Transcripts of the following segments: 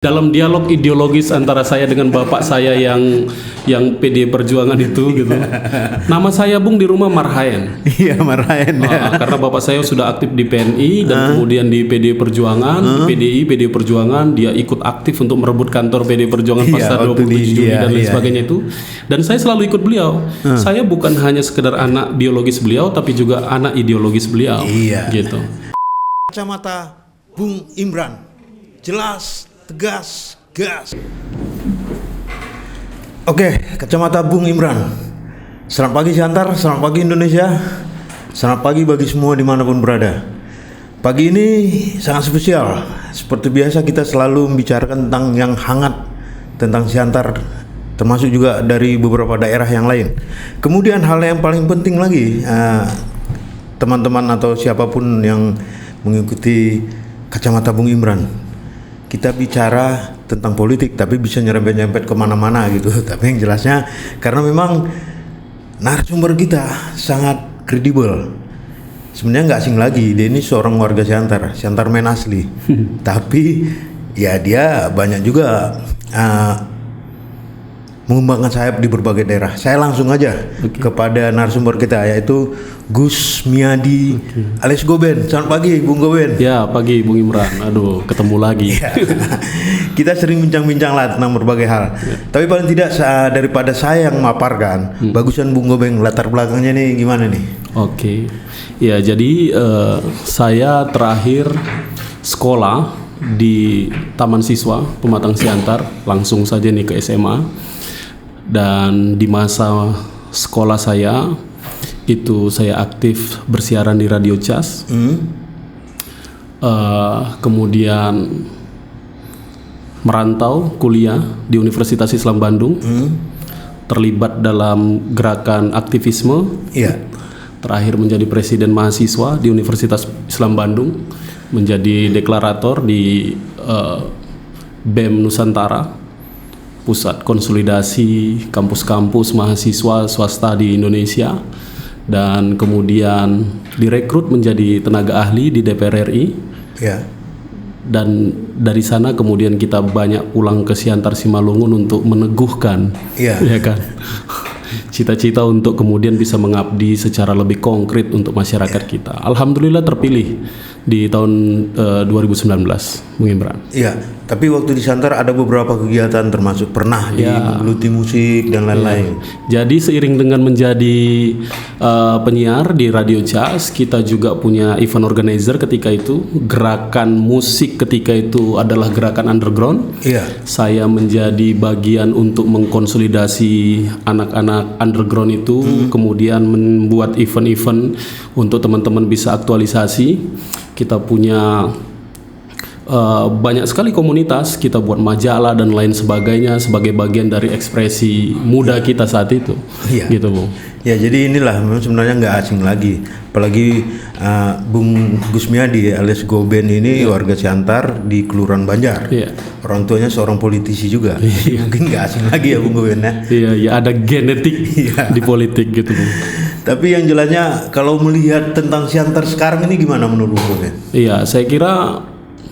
dalam dialog ideologis antara saya dengan bapak saya yang PD Perjuangan itu gitu. Nama saya Bung di rumah Marhaen. Iya, Marhaen. Karena bapak saya sudah aktif di PNI dan kemudian di PD Perjuangan, PD Perjuangan, dia ikut aktif untuk merebut kantor PD Perjuangan pasar 27 Juli dan lain sebagainya itu. Dan saya selalu ikut beliau. Saya bukan hanya sekedar anak biologis beliau tapi juga anak ideologis beliau. Iya. Gitu. Kacamata Bung Imran. Jelas, tegas, gas. Oke, kacamata Bung Imran. Selamat pagi Siantar, selamat pagi Indonesia, selamat pagi bagi semua dimanapun berada. Pagi ini sangat spesial. Seperti biasa kita selalu membicarakan tentang yang hangat, tentang Siantar, termasuk juga dari beberapa daerah yang lain. Kemudian hal yang paling penting lagi, teman-teman atau siapapun yang mengikuti kacamata Bung Imran, kita bicara tentang politik tapi bisa nyerempet-nyerempet kemana-mana gitu. Tapi yang jelasnya karena memang narasumber kita sangat kredibel. Sebenarnya nggak asing lagi, dia ini seorang warga Siantar, Siantar men asli. Tapi ya dia banyak juga mengembangkan sayap di berbagai daerah. Saya langsung aja kepada narasumber kita, yaitu Gus Miadi alias Goben. Selamat pagi Bung Goben. Ya, pagi Bung Imran. Aduh, ketemu lagi. Kita sering bincang-bincang lah tentang berbagai hal. Tapi paling tidak daripada saya yang memaparkan, bagusan Bung Goben latar belakangnya nih gimana nih? Oke. Ya, jadi saya terakhir sekolah di Taman Siswa Pematang Siantar, langsung saja nih ke SMA. Dan di masa sekolah saya itu saya aktif bersiaran di Radio Cas. Kemudian merantau kuliah di Universitas Islam Bandung. Terlibat dalam gerakan aktivisme. Terakhir menjadi presiden mahasiswa di Universitas Islam Bandung, menjadi deklarator di BEM Nusantara, pusat konsolidasi kampus-kampus mahasiswa swasta di Indonesia, dan kemudian direkrut menjadi tenaga ahli di DPR RI. Dan dari sana kemudian kita banyak pulang ke Siantar Simalungun untuk meneguhkan ya kan, cita-cita untuk kemudian bisa mengabdi secara lebih konkret untuk masyarakat kita. Alhamdulillah terpilih di tahun 2019, Bung Imran. Iya, tapi waktu di Siantar ada beberapa kegiatan, termasuk pernah di menggeluti musik dan lain-lain. Jadi seiring dengan menjadi penyiar di Radio Cas, kita juga punya event organizer ketika itu. Gerakan musik ketika itu adalah gerakan underground. Saya menjadi bagian untuk mengkonsolidasi anak-anak underground itu, kemudian membuat event-event untuk teman-teman bisa aktualisasi. Kita punya banyak sekali komunitas, kita buat majalah dan lain sebagainya sebagai bagian dari ekspresi muda kita saat itu. Gitu, Bung. Ya, jadi inilah memang sebenarnya nggak asing lagi, apalagi Bung Gus Miadi alias Goben ini warga Siantar di Kelurahan Banjar. Orang tuanya seorang politisi juga. Mungkin nggak asing lagi ya Bung Goben ya. Iya, ada genetik di politik gitu, Bung. Tapi yang jelasnya kalau melihat tentang Siantar sekarang ini gimana menurut Bung Goben? Iya, saya kira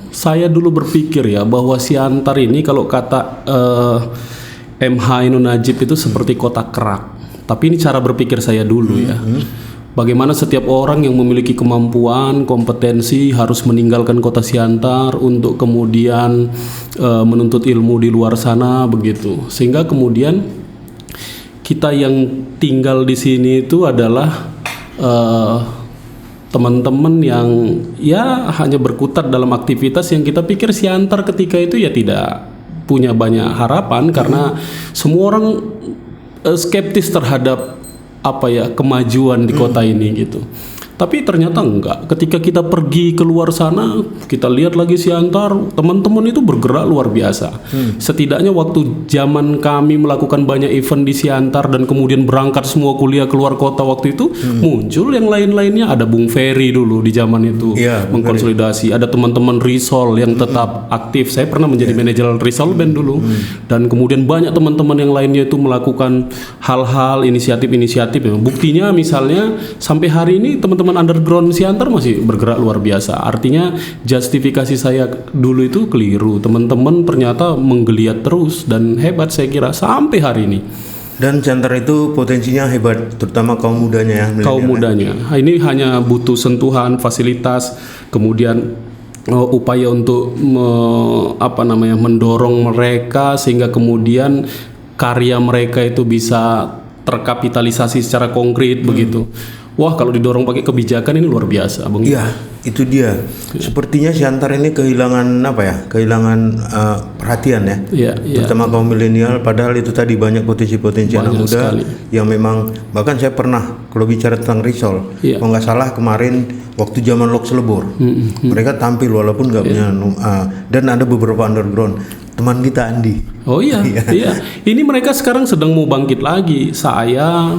saya dulu berpikir ya bahwa Siantar ini kalau kata MH Ainun Najib itu seperti kota kerak. Tapi ini cara berpikir saya dulu ya. Bagaimana setiap orang yang memiliki kemampuan, kompetensi harus meninggalkan kota Siantar untuk kemudian menuntut ilmu di luar sana begitu. Sehingga kemudian kita yang tinggal di sini itu adalah teman-teman yang ya hanya berkutat dalam aktivitas yang kita pikir Siantar ketika itu ya tidak punya banyak harapan karena semua orang skeptis terhadap kemajuan di kota ini gitu. Tapi ternyata enggak. Ketika kita pergi keluar sana, kita lihat lagi Siantar, teman-teman itu bergerak luar biasa. Setidaknya waktu zaman kami melakukan banyak event di Siantar dan kemudian berangkat semua kuliah keluar kota waktu itu, muncul yang lain-lainnya. Ada Bung Ferry dulu di zaman itu mengkonsolidasi. Ada teman-teman Risol yang tetap aktif. Saya pernah menjadi manajer Risol Band dulu. Dan kemudian banyak teman-teman yang lainnya itu melakukan hal-hal inisiatif-inisiatif. Buktinya misalnya sampai hari ini teman-teman teman-teman underground Siantar masih bergerak luar biasa. Artinya justifikasi saya dulu itu keliru. Teman-teman ternyata menggeliat terus dan hebat saya kira sampai hari ini. Dan Siantar itu potensinya hebat, terutama kaum mudanya ya. Kaum mudanya. Ini hanya butuh sentuhan, fasilitas, kemudian upaya untuk mendorong mereka sehingga kemudian karya mereka itu bisa terkapitalisasi secara konkret begitu. Wah, kalau didorong pakai kebijakan ini luar biasa, Bung. Iya, itu dia. Sepertinya Siantar ini kehilangan kehilangan perhatian ya. Iya. Terutama kaum milenial. Padahal itu tadi banyak potensi-potensi anak muda sekali. yang memang, bahkan saya pernah kalau bicara tentang Risol, kalau nggak salah kemarin waktu zaman Lok Selebor, mereka tampil walaupun nggak punya dan ada beberapa underground. Teman kita Andi. Oh iya. Ini mereka sekarang sedang mau bangkit lagi. Saya,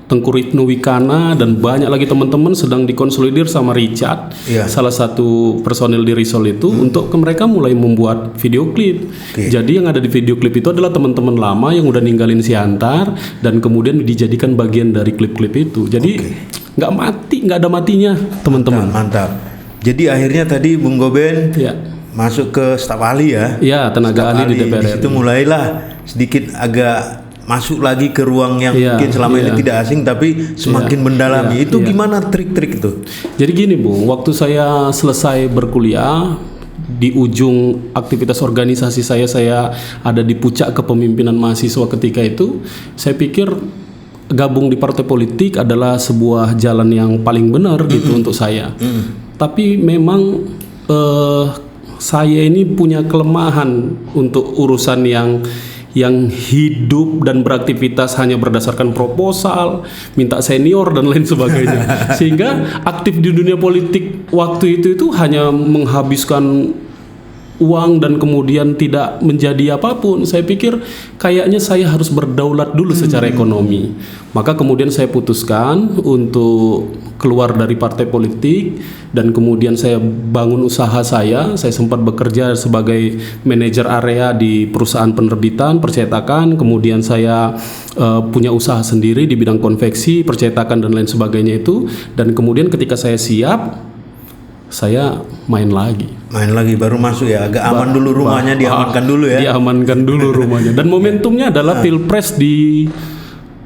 Tengku Ibnu Wikana dan banyak lagi teman-teman sedang dikonsolidir sama Richard, salah satu personil di Risol itu untuk mereka mulai membuat video klip. Jadi yang ada di video klip itu adalah teman-teman lama yang udah ninggalin Siantar dan kemudian dijadikan bagian dari klip-klip itu. Jadi nggak ada matinya teman-teman. Mantap. Jadi akhirnya tadi Bung Goben masuk ke staf ahli ya. Iya, tenaga ahli di DPR. Di situ mulailah sedikit agak masuk lagi ke ruang yang mungkin selama ini tidak asing tapi semakin mendalami. Itu gimana trik-trik itu? Jadi gini, Bung, waktu saya selesai berkuliah di ujung aktivitas organisasi saya ada di puncak kepemimpinan mahasiswa ketika itu, saya pikir gabung di partai politik adalah sebuah jalan yang paling benar gitu untuk saya. Tapi memang saya ini punya kelemahan untuk urusan yang hidup dan beraktivitas hanya berdasarkan proposal, minta senior dan lain sebagainya. Sehingga aktif di dunia politik waktu itu hanya menghabiskan uang dan kemudian tidak menjadi apapun. Saya pikir kayaknya saya harus berdaulat dulu secara ekonomi. Maka kemudian saya putuskan untuk keluar dari partai politik dan kemudian saya bangun usaha saya. Saya sempat bekerja sebagai manajer area di perusahaan penerbitan, percetakan. Kemudian saya punya usaha sendiri di bidang konveksi, percetakan dan lain sebagainya itu. Dan kemudian ketika saya siap, saya main lagi baru masuk ya, agak aman dulu rumahnya, diamankan dulu ya. Diamankan dulu rumahnya. Dan momentumnya adalah Pilpres di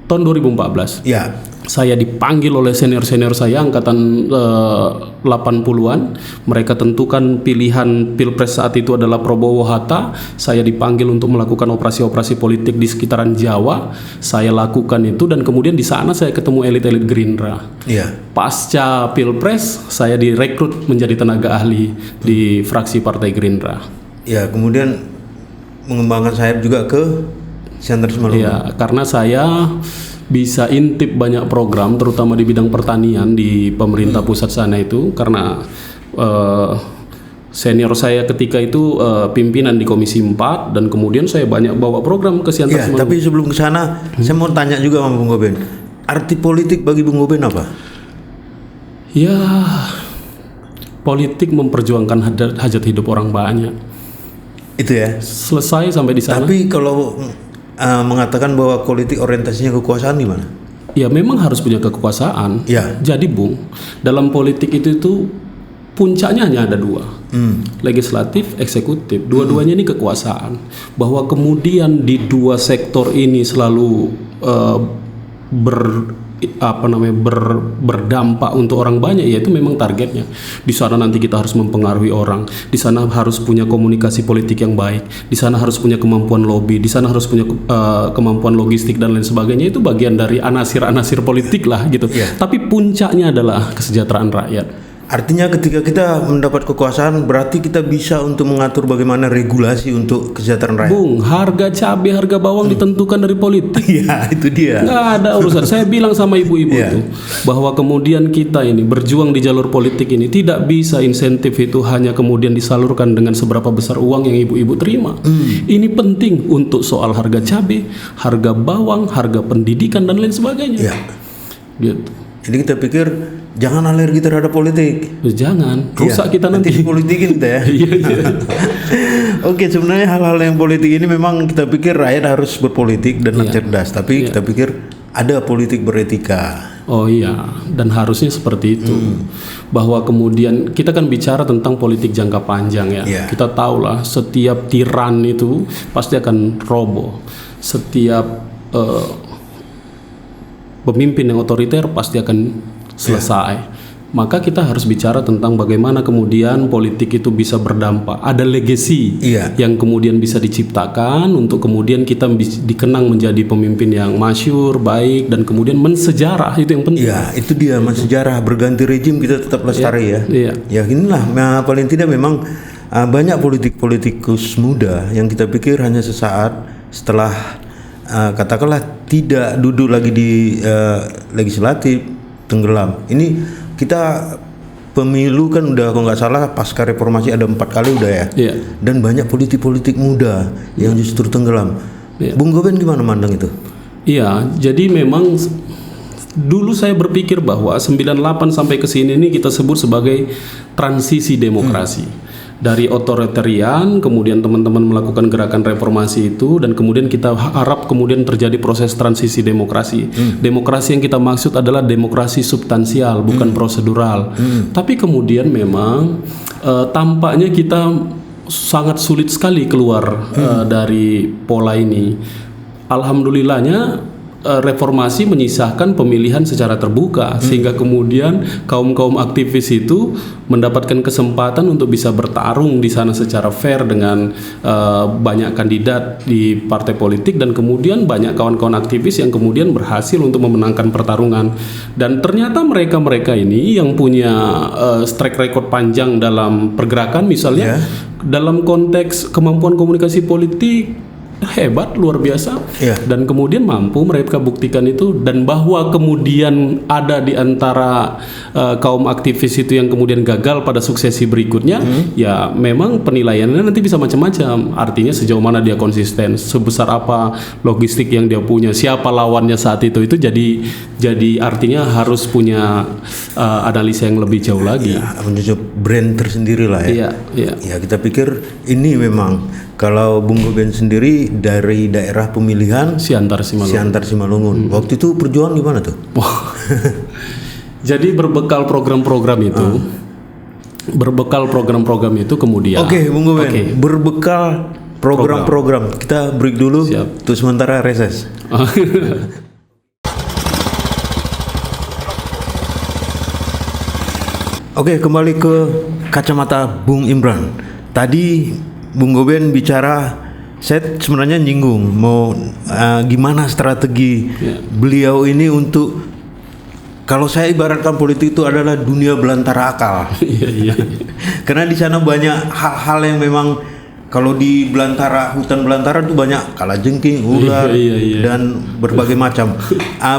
tahun 2014. Ya. Saya dipanggil oleh senior-senior saya angkatan 80-an. Mereka tentukan pilihan Pilpres saat itu adalah Prabowo Hatta. Saya dipanggil untuk melakukan operasi-operasi politik di sekitaran Jawa. Saya lakukan itu dan kemudian di sana saya ketemu elit-elit Gerindra. Iya. Pasca Pilpres saya direkrut menjadi tenaga ahli di fraksi Partai Gerindra. Ya, kemudian mengembangkan sayap juga ke Siantar Simalungun. Ya, karena saya bisa intip banyak program terutama di bidang pertanian di pemerintah pusat sana itu karena senior saya ketika itu pimpinan di Komisi 4 dan kemudian saya banyak bawa program ke Siantar Simalungun. Tapi sebelum ke sana saya mau tanya juga sama Bung Goben. Arti politik bagi Bung Goben apa? Ya, politik memperjuangkan hajat hidup orang banyak. Itu ya. Selesai sampai di sana. Tapi kalau mengatakan bahwa politik orientasinya kekuasaan gimana? Ya memang harus punya kekuasaan. Ya. Jadi Bung, dalam politik itu puncaknya hanya ada dua, legislatif, eksekutif. Dua-duanya ini kekuasaan. Bahwa kemudian di dua sektor ini selalu berdampak untuk orang banyak, yaitu memang targetnya. Di sana nanti kita harus mempengaruhi orang, di sana harus punya komunikasi politik yang baik, di sana harus punya kemampuan lobby, di sana harus punya kemampuan logistik dan lain sebagainya. Itu bagian dari anasir-anasir politik lah gitu. Tapi puncaknya adalah kesejahteraan rakyat. Artinya ketika kita mendapat kekuasaan berarti kita bisa untuk mengatur bagaimana regulasi untuk kesejahteraan rakyat. Bung, harga cabai, harga bawang ditentukan dari politik. Iya, itu dia. Nggak ada urusan. Saya bilang sama ibu-ibu itu bahwa kemudian kita ini berjuang di jalur politik ini tidak bisa insentif itu hanya kemudian disalurkan dengan seberapa besar uang yang ibu-ibu terima. Ini penting untuk soal harga cabai, harga bawang, harga pendidikan dan lain sebagainya. Gitu. Jadi kita pikir jangan alergi terhadap politik. Jangan, rusak kita nanti. Politikin kita ya. Oke, sebenarnya hal-hal yang politik ini memang kita pikir rakyat harus berpolitik dan cerdas, tapi kita pikir ada politik beretika. Oh iya, dan harusnya seperti itu. Bahwa kemudian kita kan bicara tentang politik jangka panjang ya. Iya. Kita tahulah setiap tiran itu pasti akan roboh. Setiap pemimpin yang otoriter pasti akan selesai. Maka kita harus bicara tentang bagaimana kemudian politik itu bisa berdampak. Ada legacy Iya. yang kemudian bisa diciptakan untuk kemudian kita dikenang menjadi pemimpin yang masyhur, baik, dan kemudian mensejarah. Itu yang penting. Ya, itu dia sejarah. Berganti rejim kita tetap lestari ya. Iya. Ya inilah, paling tidak memang banyak politikus muda yang kita pikir hanya sesaat setelah katakanlah tidak duduk lagi di legislatif, tenggelam. Ini kita pemilu kan udah, kalau nggak salah pasca reformasi ada 4 kali udah ya. Iya. Dan banyak politik muda yang justru tenggelam. Iya. Bung Goben gimana mandang itu? Iya, jadi memang dulu saya berpikir bahwa 98 sampai ke sini ini kita sebut sebagai transisi demokrasi. Dari otoritarian, kemudian teman-teman melakukan gerakan reformasi itu, dan kemudian kita harap kemudian terjadi proses transisi demokrasi. Demokrasi yang kita maksud adalah demokrasi substansial, bukan prosedural. Tapi kemudian memang tampaknya kita sangat sulit sekali keluar dari pola ini. Alhamdulillahnya reformasi menyisahkan pemilihan secara terbuka, sehingga kemudian kaum-kaum aktivis itu mendapatkan kesempatan untuk bisa bertarung di sana secara fair dengan banyak kandidat di partai politik, dan kemudian banyak kawan-kawan aktivis yang kemudian berhasil untuk memenangkan pertarungan. Dan ternyata mereka-mereka ini yang punya track record panjang dalam pergerakan, misalnya dalam konteks kemampuan komunikasi politik hebat, luar biasa. Dan kemudian mampu mereka buktikan itu, dan bahwa kemudian ada di antara kaum aktivis itu yang kemudian gagal pada suksesi berikutnya, ya memang penilaiannya nanti bisa macam-macam. Artinya sejauh mana dia konsisten, sebesar apa logistik yang dia punya, siapa lawannya saat itu jadi artinya harus punya analisa yang lebih jauh lagi. Menunjuk brand tersendiri lah ya. Ya, kita pikir ini memang, kalau Bung Goben sendiri dari daerah pemilihan Siantar Simalungun. Waktu itu perjuangan gimana tuh? Jadi berbekal program-program itu, kemudian. Oke, Bung Goben. Berbekal program-program. Kita break dulu. Siap. Untuk sementara reses. Oke, kembali ke kacamata Bung Imran. Tadi Bung Goben bicara, saya sebenarnya nyinggung mau gimana strategi beliau ini untuk, kalau saya ibaratkan politik itu adalah dunia belantara akal. Karena di sana banyak hal-hal yang memang, kalau di belantara, hutan belantara itu banyak kalajengking, ular, dan berbagai macam.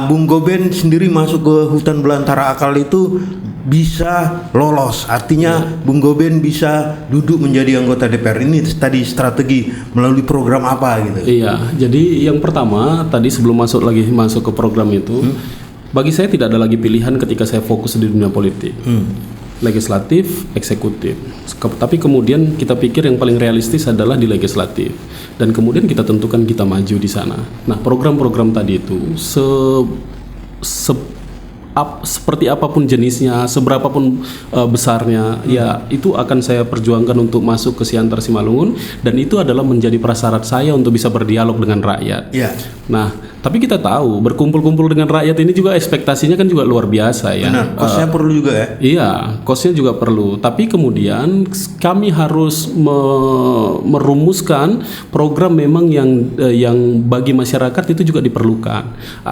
Bung Goben sendiri masuk ke hutan belantara akal itu bisa lolos, artinya Bung Goben bisa duduk menjadi anggota DPR. Ini tadi strategi melalui program apa gitu? Iya, jadi yang pertama tadi sebelum masuk ke program itu, bagi saya tidak ada lagi pilihan ketika saya fokus di dunia politik. Legislatif, eksekutif. Tapi kemudian kita pikir yang paling realistis adalah di legislatif, dan kemudian kita tentukan kita maju di sana. Nah, program-program tadi itu seperti apapun jenisnya, seberapapun besarnya, ya itu akan saya perjuangkan untuk masuk ke Siantar Simalungun, dan itu adalah menjadi prasyarat saya untuk bisa berdialog dengan rakyat. Nah, tapi kita tahu berkumpul-kumpul dengan rakyat ini juga ekspektasinya kan juga luar biasa ya. Benar, kosnya perlu juga ya. Iya, kosnya juga perlu. Tapi kemudian kami harus merumuskan program memang yang bagi masyarakat itu juga diperlukan.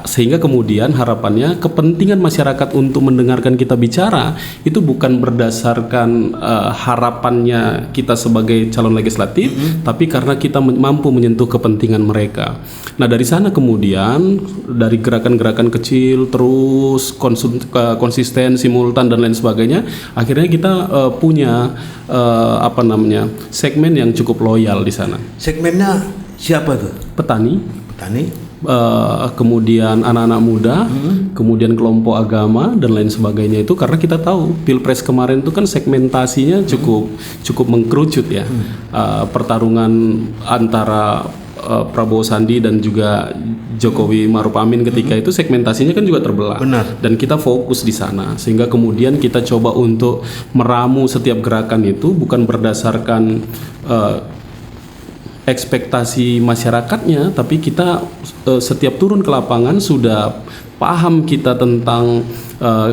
Sehingga kemudian harapannya kepentingan masyarakat untuk mendengarkan kita bicara itu bukan berdasarkan harapannya kita sebagai calon legislatif, tapi karena kita mampu menyentuh kepentingan mereka. Nah, dari sana kemudian dari gerakan-gerakan kecil terus konsisten, simultan, dan lain sebagainya, akhirnya kita punya segmen yang cukup loyal di sana. Segmennya siapa tuh? Petani, kemudian anak-anak muda, kemudian kelompok agama, dan lain sebagainya. Itu karena kita tahu Pilpres kemarin itu kan segmentasinya cukup mengkerucut ya. Pertarungan antara Prabowo Sandi dan juga Jokowi Maruf Amin ketika itu segmentasinya kan juga terbelah. Benar. Dan kita fokus di sana sehingga kemudian kita coba untuk meramu setiap gerakan itu bukan berdasarkan ekspektasi masyarakatnya, tapi kita setiap turun ke lapangan sudah paham kita tentang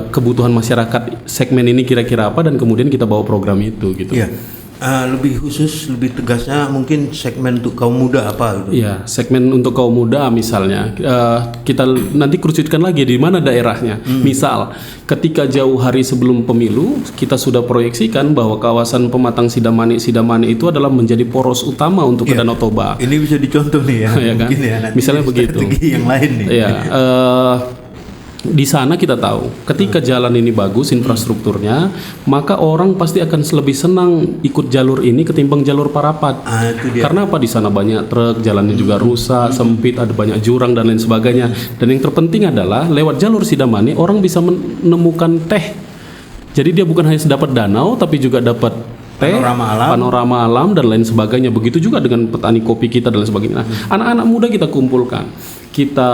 kebutuhan masyarakat segmen ini kira-kira apa, dan kemudian kita bawa program itu gitu. Iya. Lebih khusus, lebih tegasnya mungkin segmen untuk kaum muda apa gitu. Iya, segmen untuk kaum muda misalnya kita nanti kerucutkan lagi di mana daerahnya. Misal, ketika jauh hari sebelum pemilu kita sudah proyeksikan bahwa kawasan Pematang Sidamani itu adalah menjadi poros utama untuk ke Danau Toba. Ini bisa dicontoh nih ya, Ya kan? mungkin ya nanti Misalnya begitu. strategi yang lain nih. Iya, di sana kita tahu ketika jalan ini bagus infrastrukturnya, maka orang pasti akan lebih senang ikut jalur ini ketimbang jalur parapat. Itu dia. Karena apa, di sana banyak truk, jalannya juga rusak, sempit, ada banyak jurang dan lain sebagainya. Dan yang terpenting adalah lewat jalur Sidamani orang bisa menemukan teh. Jadi dia bukan hanya dapat danau tapi juga dapat teh, panorama alam dan lain sebagainya. Begitu juga dengan petani kopi kita dan lain sebagainya. Nah, anak-anak muda kita kumpulkan, kita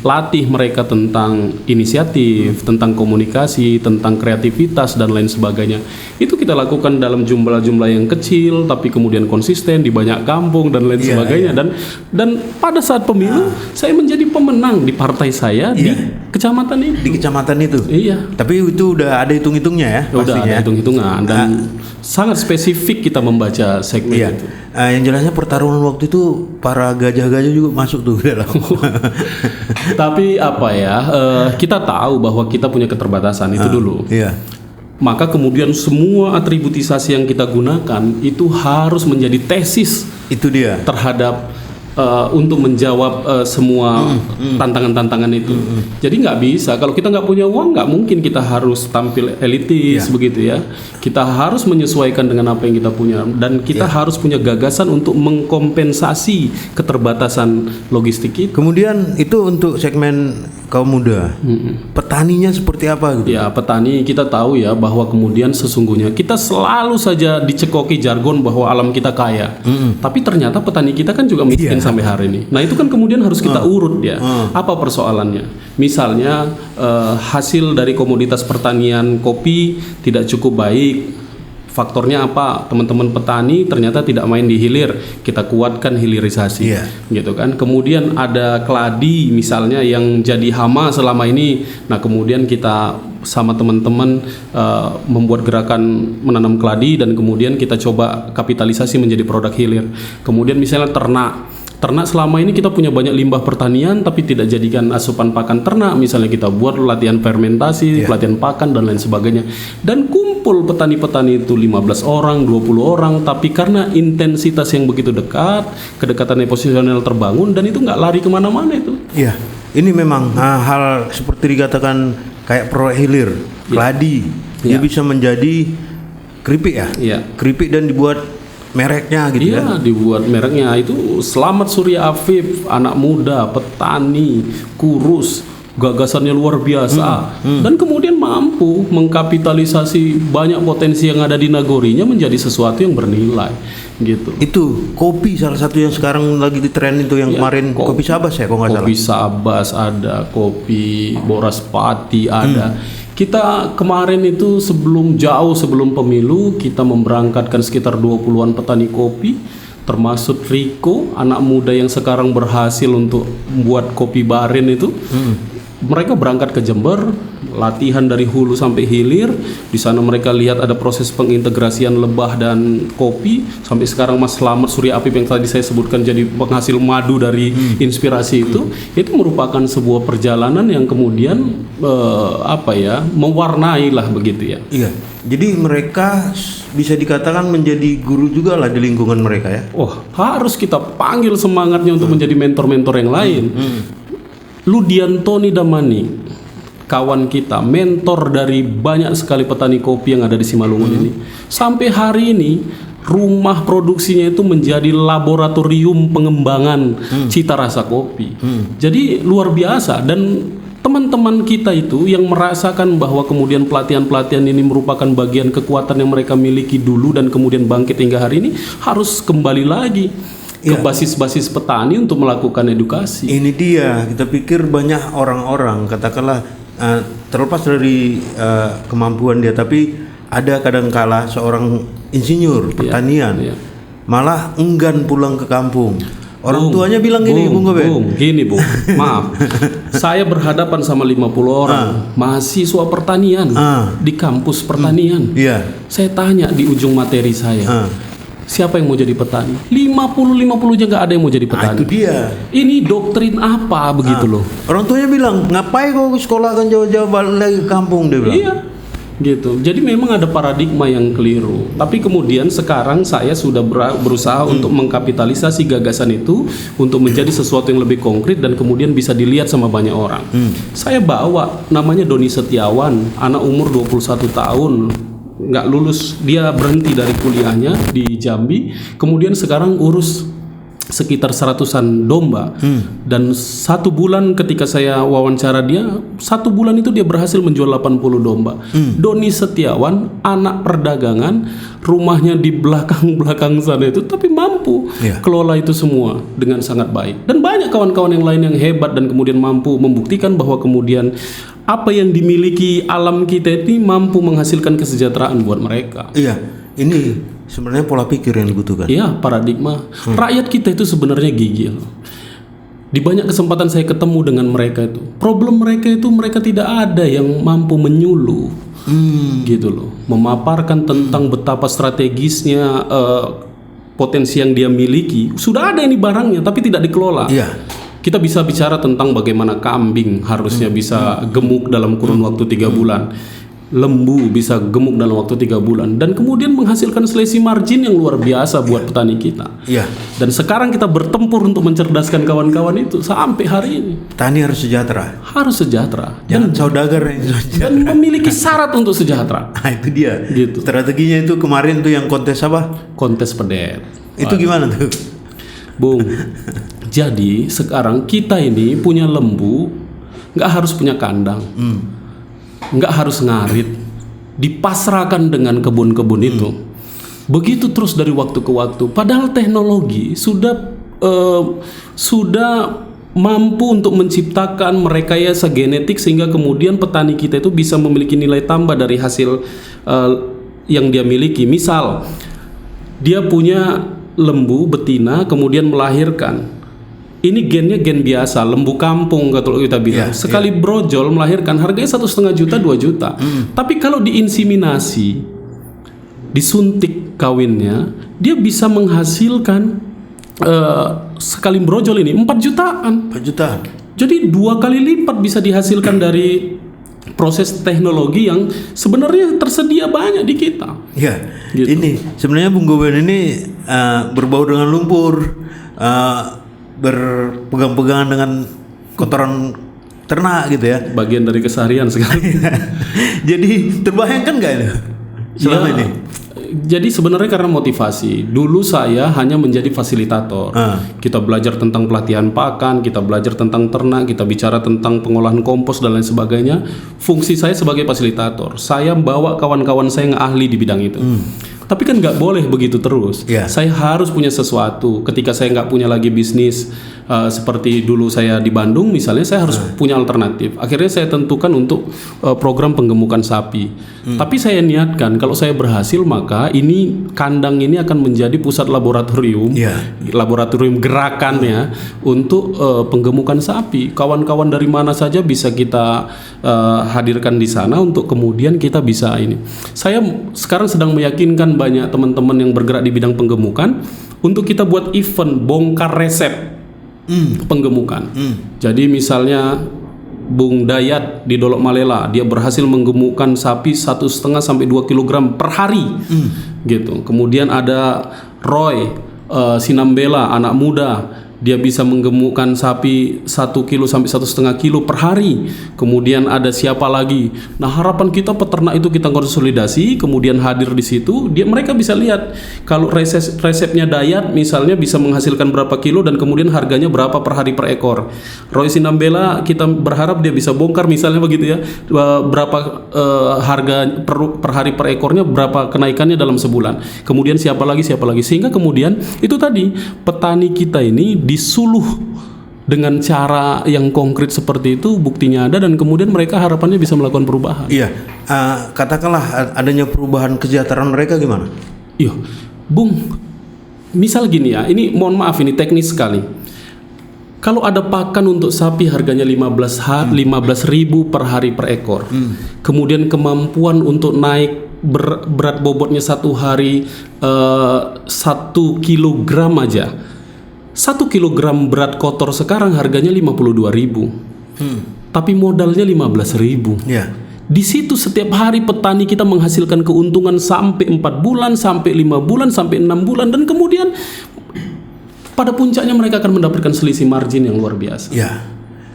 latih mereka tentang inisiatif, tentang komunikasi, tentang kreativitas dan lain sebagainya. Itu kita lakukan dalam jumlah-jumlah yang kecil tapi kemudian konsisten di banyak kampung dan lain sebagainya. Dan pada saat pemilu saya menjadi pemenang di partai saya di kecamatan ini. Di kecamatan itu. Iya. Tapi itu udah ada hitung-hitungnya ya, Udah pastinya. ada hitung-hitungan dan sangat spesifik kita membaca segmen itu. Yang jelasnya pertarungan waktu itu para gajah-gajah juga masuk tuh dalam. Tapi apa ya, kita tahu bahwa kita punya keterbatasan itu dulu. Iya. Maka kemudian semua atributisasi yang kita gunakan itu harus menjadi tesis Itu dia. terhadap untuk menjawab semua tantangan-tantangan itu. Jadi nggak bisa kalau kita nggak punya uang, nggak mungkin kita harus tampil elitis begitu ya. Kita harus menyesuaikan dengan apa yang kita punya dan kita harus punya gagasan untuk mengkompensasi keterbatasan logistik kita. Kemudian itu untuk segmen kaum muda. Petaninya seperti apa gitu? Ya, petani kita tahu ya bahwa kemudian sesungguhnya kita selalu saja dicekoki jargon bahwa alam kita kaya. Tapi ternyata petani kita kan juga miskin sampai hari ini. Nah, itu kan kemudian harus kita urut ya. Apa persoalannya? Misalnya hasil dari komoditas pertanian kopi tidak cukup baik. Faktornya apa? Teman-teman petani ternyata tidak main di hilir. Kita kuatkan hilirisasi, gitu kan. Kemudian ada keladi misalnya yang jadi hama selama ini. Nah, kemudian kita sama teman-teman membuat gerakan menanam keladi dan kemudian kita coba kapitalisasi menjadi produk hilir. Kemudian misalnya ternak selama ini kita punya banyak limbah pertanian tapi tidak jadikan asupan pakan ternak. Misalnya kita buat latihan fermentasi, pelatihan pakan dan lain sebagainya. Dan kumpul petani-petani itu 15 orang, 20 orang, tapi karena intensitas yang begitu dekat, kedekatan posisional terbangun dan itu nggak lari kemana-mana itu. Iya. Ini memang hal seperti dikatakan kayak proyek hilir, keladi. Dia bisa menjadi keripik ya. Iya. Keripik dan dibuat mereknya gitu Iya, dibuat mereknya itu Selamat Surya Afif, anak muda, petani, kurus, gagasannya luar biasa, dan kemudian mampu mengkapitalisasi banyak potensi yang ada di nagorinya menjadi sesuatu yang bernilai, gitu. Itu kopi salah satu yang sekarang lagi di tren itu yang kemarin kopi Sabas ya kalau nggak salah. Kopi Sabas ada, kopi Boras Pati ada. Kita kemarin itu jauh sebelum pemilu kita memberangkatkan sekitar 20-an petani kopi, termasuk Riko, anak muda yang sekarang berhasil untuk membuat kopi baren itu. Mereka berangkat ke Jember, latihan dari hulu sampai hilir. Di sana mereka lihat ada proses pengintegrasian lebah dan kopi. Sampai sekarang Mas Slamet Surya Apip yang tadi saya sebutkan jadi penghasil madu dari inspirasi itu merupakan sebuah perjalanan yang kemudian mewarnai lah begitu ya. Iya. Jadi mereka bisa dikatakan menjadi guru juga lah di lingkungan mereka ya. Harus kita panggil semangatnya untuk menjadi mentor-mentor yang lain. Ludiantoni Damani, kawan kita, mentor dari banyak sekali petani kopi yang ada di Simalungun ini. Sampai hari ini rumah produksinya itu menjadi laboratorium pengembangan cita rasa kopi. Jadi luar biasa, dan teman-teman kita itu yang merasakan bahwa kemudian pelatihan-pelatihan ini merupakan bagian kekuatan yang mereka miliki dulu dan kemudian bangkit hingga hari ini harus kembali lagi. ke basis-basis petani untuk melakukan edukasi. Ini dia, kita pikir banyak orang-orang katakanlah terlepas dari kemampuan dia, tapi ada kadangkala seorang insinyur pertanian malah enggan pulang ke kampung. Orang tuanya bilang gini, Bung Goben. Gini, Bung. Maaf. Saya berhadapan sama 50 orang mahasiswa pertanian di kampus pertanian. Saya tanya di ujung materi saya. Siapa yang mau jadi petani? 50 aja nggak ada yang mau jadi petani. Itu dia. Ini doktrin apa begitu loh? Orang tuanya bilang, ngapain kau sekolah kan jauh-jauh balik lagi ke kampung, dia bilang. Iya. Gitu. Jadi memang ada paradigma yang keliru. Tapi kemudian sekarang saya sudah berusaha untuk mengkapitalisasi gagasan itu untuk menjadi sesuatu yang lebih konkret dan kemudian bisa dilihat sama banyak orang. Saya bawa namanya Doni Setiawan, anak umur 21 tahun, nggak lulus, dia berhenti dari kuliahnya di Jambi, kemudian sekarang urus sekitar 100-an domba. Dan 1 bulan ketika saya wawancara dia, 1 bulan itu dia berhasil menjual 80 domba. Doni Setiawan, anak perdagangan, rumahnya di belakang sana itu, tapi mampu kelola itu semua dengan sangat baik. Dan banyak kawan-kawan yang lain yang hebat dan kemudian mampu membuktikan bahwa kemudian apa yang dimiliki alam kita ini mampu menghasilkan kesejahteraan buat mereka. Iya, ini sebenarnya pola pikir yang dibutuhkan. Iya, paradigma. Rakyat kita itu sebenarnya gigih. Di banyak kesempatan saya ketemu dengan mereka itu. Problem mereka itu mereka tidak ada yang mampu menyuluh. Gitu loh. Memaparkan tentang betapa strategisnya potensi yang dia miliki. Sudah ada ini barangnya tapi tidak dikelola. Iya. Kita bisa bicara tentang bagaimana kambing harusnya bisa gemuk dalam kurun waktu 3 bulan. Lembu bisa gemuk dalam waktu 3 bulan dan kemudian menghasilkan selisih margin yang luar biasa buat petani kita. Dan sekarang kita bertempur untuk mencerdaskan kawan-kawan itu sampai hari ini. Petani harus sejahtera. Harus sejahtera. Jangan saudagar yang sejahtera. Dan memiliki syarat untuk sejahtera. Nah, itu dia. Gitu. Strateginya itu kemarin tuh yang kontes apa? Kontes pedet. Itu gimana tuh? Bung. Jadi sekarang kita ini punya lembu, nggak harus punya kandang. Nggak harus ngarit, dipasrahkan dengan kebun-kebun itu. Begitu terus dari waktu ke waktu. Padahal teknologi sudah mampu untuk menciptakan merekayasa genetik sehingga kemudian petani kita itu bisa memiliki nilai tambah dari hasil yang dia miliki. Misal dia punya lembu betina kemudian melahirkan. Ini gennya gen biasa, lembu kampung kalau kita bilang. Sekali brojol melahirkan harganya 1,5 juta, 2 juta. Tapi kalau diinseminasi, disuntik kawinnya, dia bisa menghasilkan sekali brojol ini 4 jutaan. 4 jutaan. Jadi 2 kali lipat bisa dihasilkan dari proses teknologi yang sebenarnya tersedia banyak di kita. Ya, Gitu. ini sebenarnya Bung Goben ini berbau dengan lumpur. Berpegang-pegangan dengan kotoran ternak gitu ya. Bagian dari keseharian sekali. Jadi terbayangkan nggak itu selama ini? Jadi sebenarnya karena motivasi. Dulu saya hanya menjadi fasilitator. Kita belajar tentang pelatihan pakan, kita belajar tentang ternak, kita bicara tentang pengolahan kompos dan lain sebagainya. Fungsi saya sebagai fasilitator. Saya bawa kawan-kawan saya yang ahli di bidang itu. Tapi kan nggak boleh begitu terus. Saya harus punya sesuatu. Ketika saya nggak punya lagi bisnis seperti dulu saya di Bandung misalnya, saya harus punya alternatif. Akhirnya saya tentukan untuk program penggemukan sapi. Tapi saya niatkan kalau saya berhasil maka ini kandang ini akan menjadi pusat laboratorium, laboratorium gerakannya untuk penggemukan sapi. Kawan-kawan dari mana saja bisa kita hadirkan di sana untuk kemudian kita bisa ini. Saya sekarang sedang meyakinkan banyak teman-teman yang bergerak di bidang penggemukan untuk kita buat event bongkar resep penggemukan. Jadi misalnya Bung Dayat di Dolok Malela, dia berhasil menggemukkan sapi 1,5 sampai 2 kg per hari, gitu. Kemudian ada Roy Sinambela, anak muda, dia bisa menggemukkan sapi 1 kilo sampai 1,5 kilo per hari. Kemudian ada siapa lagi? Nah, harapan kita peternak itu kita konsolidasi, kemudian hadir di situ, mereka bisa lihat kalau resepnya Dayat misalnya bisa menghasilkan berapa kilo dan kemudian harganya berapa per hari per ekor. Roy Sinambela kita berharap dia bisa bongkar misalnya begitu ya, berapa harga per hari per ekornya, berapa kenaikannya dalam sebulan. Kemudian siapa lagi sehingga kemudian itu tadi petani kita ini disuluh dengan cara yang konkret seperti itu, buktinya ada dan kemudian mereka harapannya bisa melakukan perubahan. Iya, katakanlah adanya perubahan kesejahteraan mereka gimana? Iya, Bung, misal gini ya, ini mohon maaf ini teknis sekali. Kalau ada pakan untuk sapi harganya 15.000 per hari per ekor, kemudian kemampuan untuk naik berat bobotnya satu hari 1 kilogram aja. 1 kilogram berat kotor sekarang harganya 52.000. Tapi modalnya 15.000. Ya. Di situ setiap hari petani kita menghasilkan keuntungan sampai 4 bulan, sampai 5 bulan, sampai 6 bulan dan kemudian pada puncaknya mereka akan mendapatkan selisih margin yang luar biasa. Ya.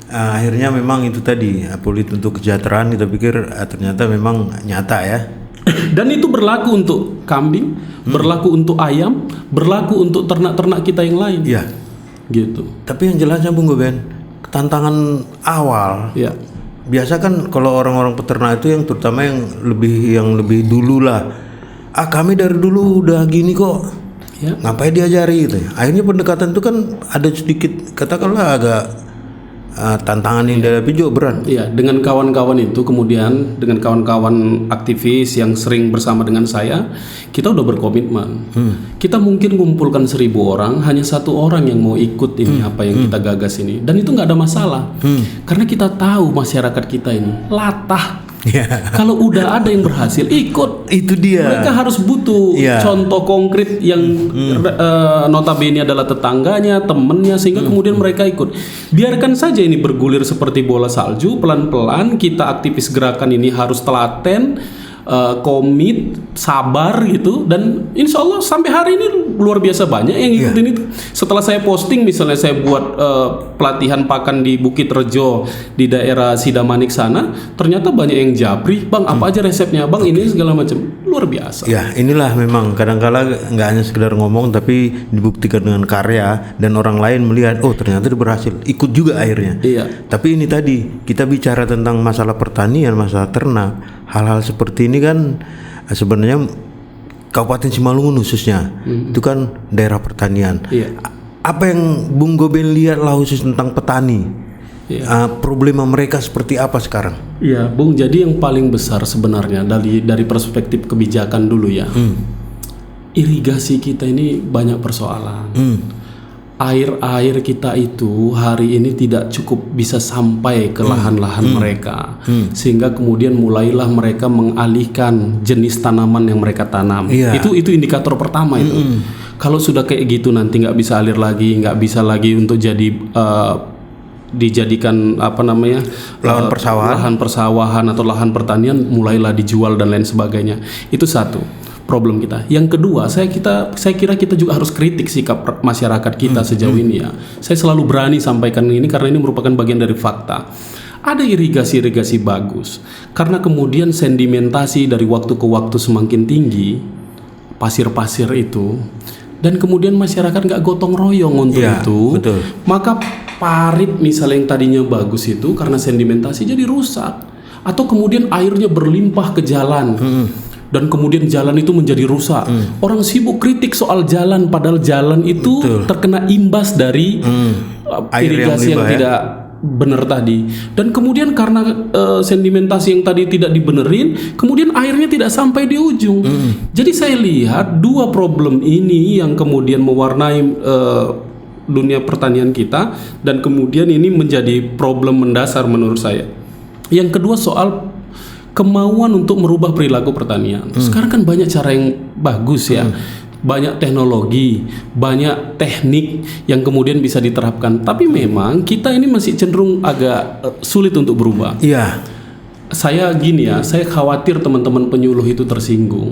Akhirnya memang itu tadi politik untuk kesejahteraan kita pikir ternyata memang nyata ya. Dan itu berlaku untuk kambing, berlaku untuk ayam, berlaku untuk ternak-ternak kita yang lain. Iya. Gitu. Tapi yang jelasnya Bung Goben, tantangan awal. Ya. Biasa kan kalau orang-orang peternak itu yang terutama yang lebih dulu lah. Kami dari dulu udah gini kok. Ya. Ngapain diajari gitu. Akhirnya pendekatan itu kan ada sedikit katakanlah agak tantangan yang dihadapi juga berat. Iya, dengan kawan-kawan itu kemudian dengan kawan-kawan aktivis yang sering bersama dengan saya, kita udah berkomitmen. Kita mungkin kumpulkan 1.000 orang, hanya 1 orang yang mau ikut ini apa yang kita gagas ini, dan itu nggak ada masalah. Karena kita tahu masyarakat kita ini latah. Kalau udah ada yang berhasil ikut, itu dia. Mereka harus butuh contoh konkret yang notabene adalah tetangganya, temennya, sehingga kemudian mereka ikut. Biarkan saja ini bergulir seperti bola salju, pelan-pelan kita aktivis gerakan ini harus telaten, komit, sabar gitu, dan insya Allah sampai hari ini luar biasa banyak yang ikutin itu. Setelah saya posting misalnya saya buat pelatihan pakan di Bukit Rejo di daerah Sidamanik sana, ternyata banyak yang japri, Bang apa aja resepnya Bang, ini segala macam, luar biasa. Ya inilah memang kadang-kala nggak hanya sekedar ngomong tapi dibuktikan dengan karya dan orang lain melihat oh ternyata dia berhasil, ikut juga akhirnya. Iya. Tapi ini tadi kita bicara tentang masalah pertanian, masalah ternak, hal-hal seperti ini kan sebenarnya Kabupaten Simalungun khususnya itu kan daerah pertanian. Iya. Apa yang Bung Goben lihat lah khusus tentang petani? Problema mereka seperti apa sekarang? Iya, Bung. Jadi yang paling besar sebenarnya dari perspektif kebijakan dulu ya. Irigasi kita ini banyak persoalan. Air kita itu hari ini tidak cukup bisa sampai ke lahan-lahan mereka, sehingga kemudian mulailah mereka mengalihkan jenis tanaman yang mereka tanam. Itu indikator pertama itu. Kalau sudah kayak gitu nanti nggak bisa alir lagi, nggak bisa lagi untuk jadi dijadikan lahan persawahan atau lahan pertanian, mulailah dijual dan lain sebagainya. Itu satu problem kita. Yang kedua, saya kira kita juga harus kritik sikap masyarakat kita sejauh ini ya. Saya selalu berani sampaikan ini karena ini merupakan bagian dari fakta. Ada irigasi bagus, karena kemudian sedimentasi dari waktu ke waktu semakin tinggi, pasir-pasir itu, dan kemudian masyarakat nggak gotong royong untuk itu, betul. Maka parit misalnya yang tadinya bagus itu karena sedimentasi jadi rusak, atau kemudian airnya berlimpah ke jalan. Dan kemudian jalan itu menjadi rusak. Orang sibuk kritik soal jalan, padahal jalan itu terkena imbas dari irigasi yang tidak benar tadi. Dan kemudian karena sedimentasi yang tadi tidak dibenerin, kemudian airnya tidak sampai di ujung. Jadi saya lihat dua problem ini yang kemudian mewarnai dunia pertanian kita, dan kemudian ini menjadi problem mendasar menurut saya. Yang kedua soal kemauan untuk merubah perilaku pertanian. Sekarang kan banyak cara yang bagus ya. Banyak teknologi, banyak teknik yang kemudian bisa diterapkan. Tapi memang kita ini masih cenderung agak sulit untuk berubah. Iya. Saya gini ya, saya khawatir teman-teman penyuluh itu tersinggung.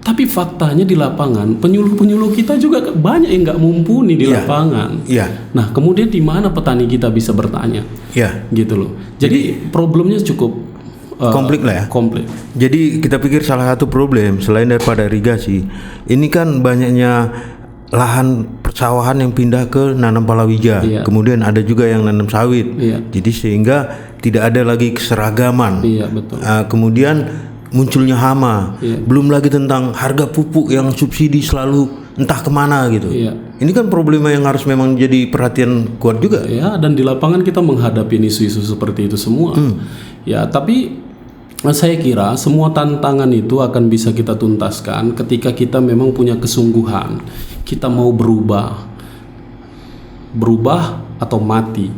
Tapi faktanya di lapangan penyuluh-penyuluh kita juga banyak yang nggak mumpuni di lapangan. Iya. Nah, kemudian di mana petani kita bisa bertanya? Iya. Gitu loh. Jadi problemnya cukup komplit lah ya. Komplit. Jadi kita pikir salah satu problem selain daripada irigasi, ini kan banyaknya lahan persawahan yang pindah ke nanam palawija. Iya. Kemudian ada juga yang nanam sawit. Iya. Jadi sehingga tidak ada lagi keseragaman. Iya, betul. Kemudian munculnya hama. Iya. Belum lagi tentang harga pupuk yang subsidi selalu entah kemana gitu. Iya. Ini kan problema yang harus memang jadi perhatian kuat juga. Ya, dan di lapangan kita menghadapi isu-isu seperti itu semua. Ya, tapi saya kira semua tantangan itu akan bisa kita tuntaskan ketika kita memang punya kesungguhan. Kita mau berubah atau mati.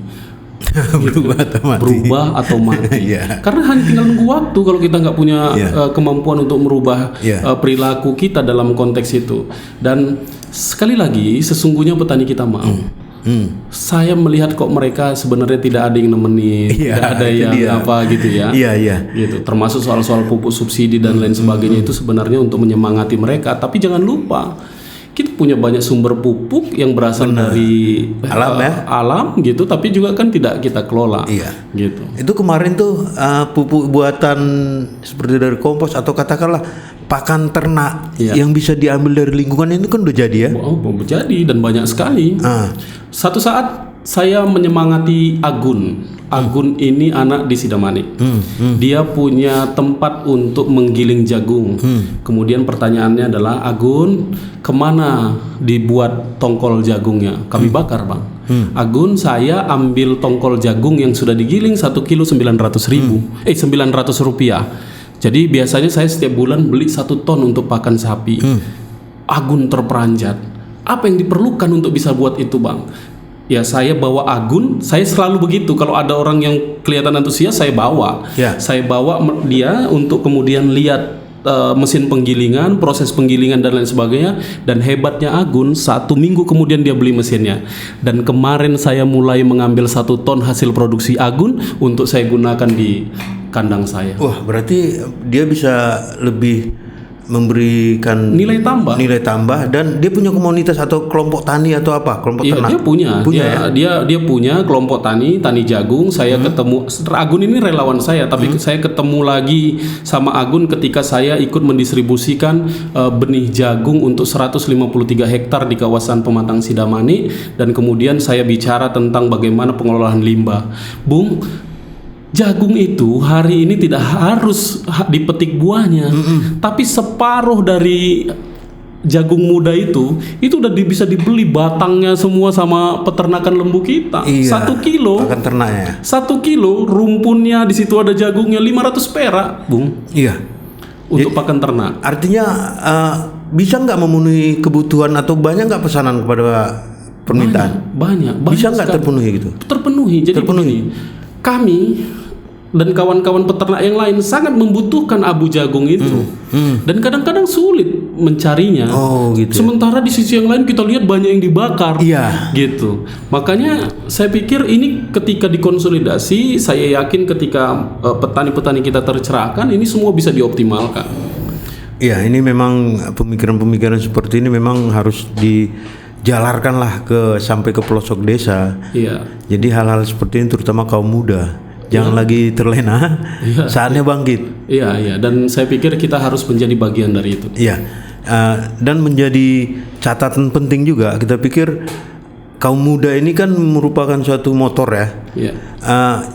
Berubah atau mati. Iya. Karena hanya tinggal nunggu waktu kalau kita nggak punya kemampuan untuk merubah perilaku kita dalam konteks itu. Dan sekali lagi sesungguhnya petani kita mau. Saya melihat kok mereka sebenarnya tidak ada yang nemenin, tidak ada yang apa gitu ya. Gitu. Termasuk soal-soal pupuk subsidi dan lain sebagainya itu sebenarnya untuk menyemangati mereka. Tapi jangan lupa kita punya banyak sumber pupuk yang berasal dari alam gitu, tapi juga kan tidak kita kelola. Gitu. Itu kemarin tuh pupuk buatan seperti dari kompos atau katakanlah pakan ternak yang bisa diambil dari lingkungan itu kan udah jadi ya. Jadi dan banyak sekali. Satu saat saya menyemangati Agun. Agun ini anak di Sidamanik. Dia punya tempat untuk menggiling jagung. Kemudian pertanyaannya adalah, Agun, kemana dibuat tongkol jagungnya? Kami bakar, Bang. Agun, saya ambil tongkol jagung yang sudah digiling 1 kilo 900 rupiah. Jadi biasanya saya setiap bulan beli 1 ton untuk pakan sapi. Agun terperanjat. Apa yang diperlukan untuk bisa buat itu, Bang? Ya, saya bawa Agun, saya selalu begitu. Kalau ada orang yang kelihatan antusias, saya bawa. Saya bawa dia untuk kemudian lihat mesin penggilingan, proses penggilingan dan lain sebagainya. Dan hebatnya Agun, 1 minggu kemudian dia beli mesinnya. Dan kemarin saya mulai mengambil 1 ton hasil produksi Agun untuk saya gunakan di kandang saya. Wah, berarti dia bisa lebih memberikan nilai tambah dan dia punya komunitas atau kelompok tani atau apa, kelompok ternak. Dia punya kelompok tani jagung. Saya ketemu Agun ini relawan saya, tapi saya ketemu lagi sama Agun ketika saya ikut mendistribusikan benih jagung untuk 153 hektar di kawasan Pematang Sidamani, dan kemudian saya bicara tentang bagaimana pengelolaan limbah. Bung, jagung itu hari ini tidak harus dipetik buahnya, tapi separuh dari jagung muda itu udah bisa dibeli batangnya semua sama peternakan lembu kita. 1 kilo pakan ternaknya. 1 kilo rumpunnya di situ ada jagungnya 500 perak, Bung. Untuk pakan ternak. Artinya bisa nggak memenuhi kebutuhan atau banyak nggak pesanan kepada permintaan? Banyak bisa nggak terpenuhi gitu? Terpenuhi. Jadi begini, kami dan kawan-kawan peternak yang lain sangat membutuhkan abu jagung itu, dan kadang-kadang sulit mencarinya. Sementara di sisi yang lain kita lihat banyak yang dibakar. Gitu. Makanya saya pikir ini ketika dikonsolidasi, saya yakin ketika petani-petani kita tercerahkan, ini semua bisa dioptimalkan. Ini memang pemikiran-pemikiran seperti ini memang harus dijalarkanlah sampai ke pelosok desa. Jadi hal-hal seperti ini terutama kaum muda. Jangan lagi terlena, saatnya bangkit. Dan saya pikir kita harus menjadi bagian dari itu. Dan menjadi catatan penting juga, kita pikir kaum muda ini kan merupakan suatu motor ya.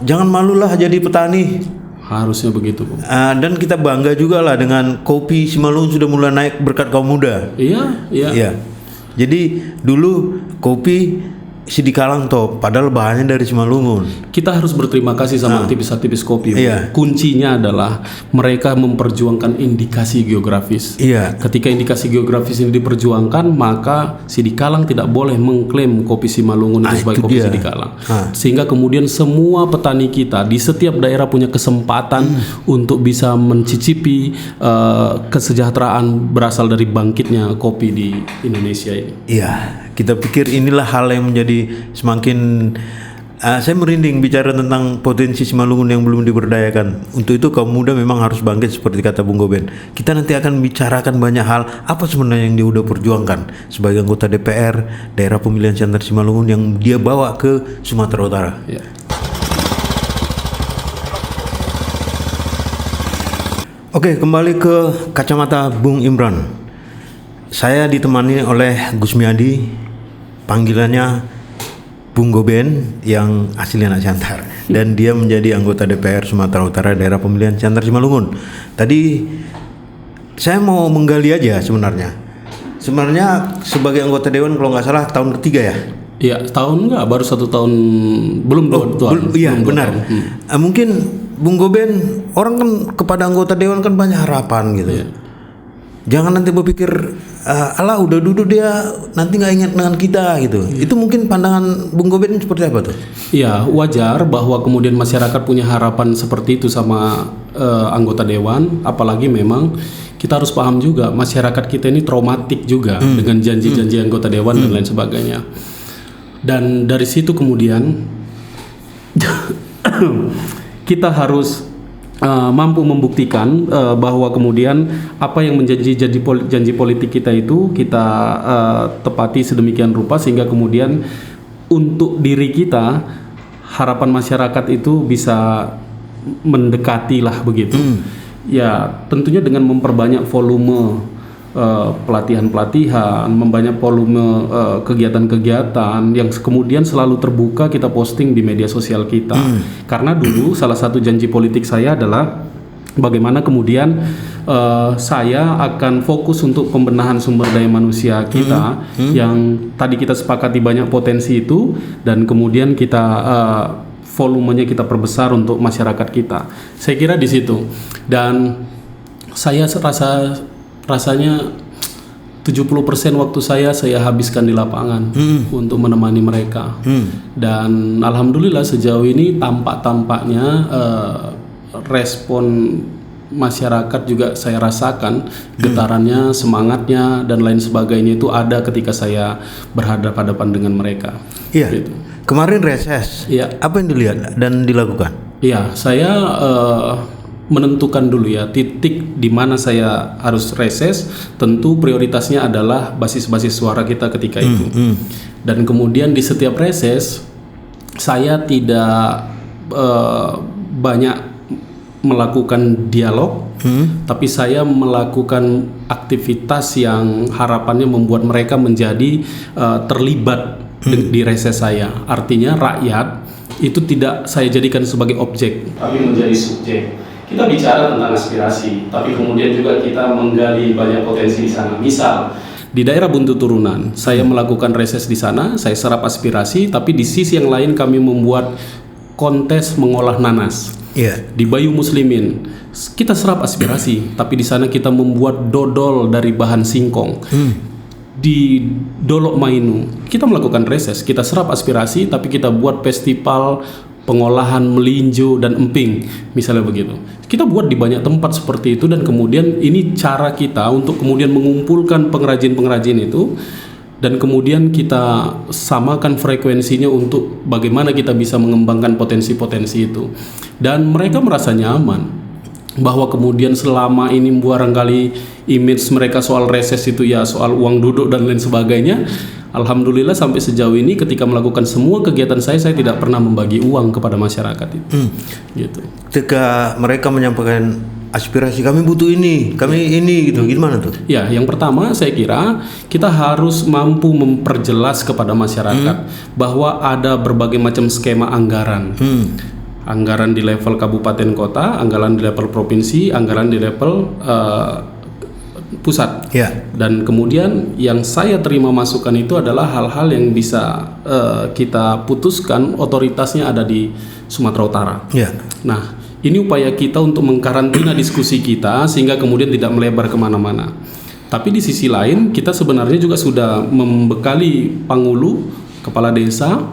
Jangan malulah jadi petani. Harusnya begitu, Bung. Dan kita bangga juga lah dengan kopi Simalungun sudah mulai naik berkat kaum muda. Jadi dulu kopi Sidikalang top, padahal bahannya dari Simalungun. Kita harus berterima kasih sama aktivis-aktivis kopi. Kuncinya adalah mereka memperjuangkan indikasi geografis. Ketika indikasi geografis ini diperjuangkan, maka Sidikalang tidak boleh mengklaim kopi Simalungun itu sebagai kopi Sidikalang. Sehingga kemudian semua petani kita di setiap daerah punya kesempatan untuk bisa mencicipi kesejahteraan berasal dari bangkitnya kopi di Indonesia ini. Kita pikir inilah hal yang menjadi semakin Saya merinding bicara tentang potensi Simalungun yang belum diberdayakan. Untuk itu kaum muda memang harus bangkit seperti kata Bung Goben. Kita nanti akan bicarakan banyak hal apa sebenarnya yang dia udah perjuangkan sebagai anggota DPR daerah pemilihan Siantar Simalungun yang dia bawa ke Sumatera Utara. Ya. Oke, kembali ke kacamata Bung Imran. Saya ditemani oleh Gus Miadi, panggilannya Bung Goben yang asli anak Siantar, dan dia menjadi anggota DPR Sumatera Utara daerah pemilihan Siantar Simalungun. Tadi saya mau menggali aja sebenarnya sebagai anggota dewan kalau nggak salah tahun ketiga ya. Iya, tahun enggak, baru 1 tahun, belum 2 tahun. Iya, belum 2 benar. tahun. Mungkin Bung Goben, orang kan kepada anggota dewan kan banyak harapan gitu. Iya. Jangan nanti berpikir alah udah duduk dia nanti nggak ingat dengan kita gitu. Itu mungkin pandangan Bung Goben seperti apa tuh? Iya, wajar bahwa kemudian masyarakat punya harapan seperti itu sama anggota dewan, apalagi memang kita harus paham juga masyarakat kita ini traumatik juga dengan janji-janji anggota dewan dan lain sebagainya. Dan dari situ kemudian kita harus mampu membuktikan bahwa kemudian apa yang menjadi janji politik kita itu kita tepati sedemikian rupa sehingga kemudian untuk diri kita harapan masyarakat itu bisa mendekati lah begitu. Ya tentunya dengan memperbanyak volume pelatihan-pelatihan, membanyak volume kegiatan-kegiatan yang kemudian selalu terbuka kita posting di media sosial kita. Karena dulu salah satu janji politik saya adalah bagaimana kemudian saya akan fokus untuk pembenahan sumber daya manusia kita yang tadi kita sepakati banyak potensi itu dan kemudian kita volumenya kita perbesar untuk masyarakat kita. Saya kira di situ. Dan saya rasanya 70% waktu saya habiskan di lapangan untuk menemani mereka. Dan alhamdulillah sejauh ini tampaknya respon masyarakat juga saya rasakan getarannya, semangatnya dan lain sebagainya itu ada ketika saya berhadapan-hadapan dengan mereka. Iya. Gitu. Kemarin reses. Iya. Apa yang dilihat dan dilakukan? Iya, saya menentukan dulu ya titik di mana saya harus reses. Tentu prioritasnya adalah basis-basis suara kita ketika itu. Dan kemudian di setiap reses saya tidak banyak melakukan dialog, tapi saya melakukan aktivitas yang harapannya membuat mereka menjadi terlibat di reses saya. Artinya rakyat itu tidak saya jadikan sebagai objek, tapi menjadi subjek. Kita bicara tentang aspirasi, tapi kemudian juga kita menggali banyak potensi di sana. Misal di daerah Buntut Turunan, saya melakukan reses di sana, saya serap aspirasi, tapi di sisi yang lain kami membuat kontes mengolah nanas. Di Bayu Muslimin, kita serap aspirasi, tapi di sana kita membuat dodol dari bahan singkong. Di Dolok Mainu, kita melakukan reses, kita serap aspirasi, tapi kita buat festival pengolahan melinjo dan emping, misalnya begitu. Kita buat di banyak tempat seperti itu dan kemudian ini cara kita untuk kemudian mengumpulkan pengrajin-pengrajin itu dan kemudian kita samakan frekuensinya untuk bagaimana kita bisa mengembangkan potensi-potensi itu. Dan mereka merasa nyaman bahwa kemudian selama ini barangkali image mereka soal reses itu ya soal uang duduk dan lain sebagainya. Alhamdulillah sampai sejauh ini ketika melakukan semua kegiatan saya tidak pernah membagi uang kepada masyarakat itu. Gitu. Ketika mereka menyampaikan aspirasi kami butuh ini, kami ini gitu, gimana tuh? Ya, yang pertama saya kira kita harus mampu memperjelas kepada masyarakat bahwa ada berbagai macam skema anggaran. Anggaran di level kabupaten kota, anggaran di level provinsi, anggaran di level pusat. Dan kemudian yang saya terima masukan itu adalah hal-hal yang bisa kita putuskan otoritasnya ada di Sumatera Utara. Nah, ini upaya kita untuk mengkarantina diskusi kita sehingga kemudian tidak melebar kemana-mana. Tapi di sisi lain kita sebenarnya juga sudah membekali Pangulu, kepala desa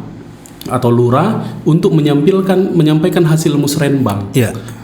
atau lurah untuk menyampaikan hasil musrenbang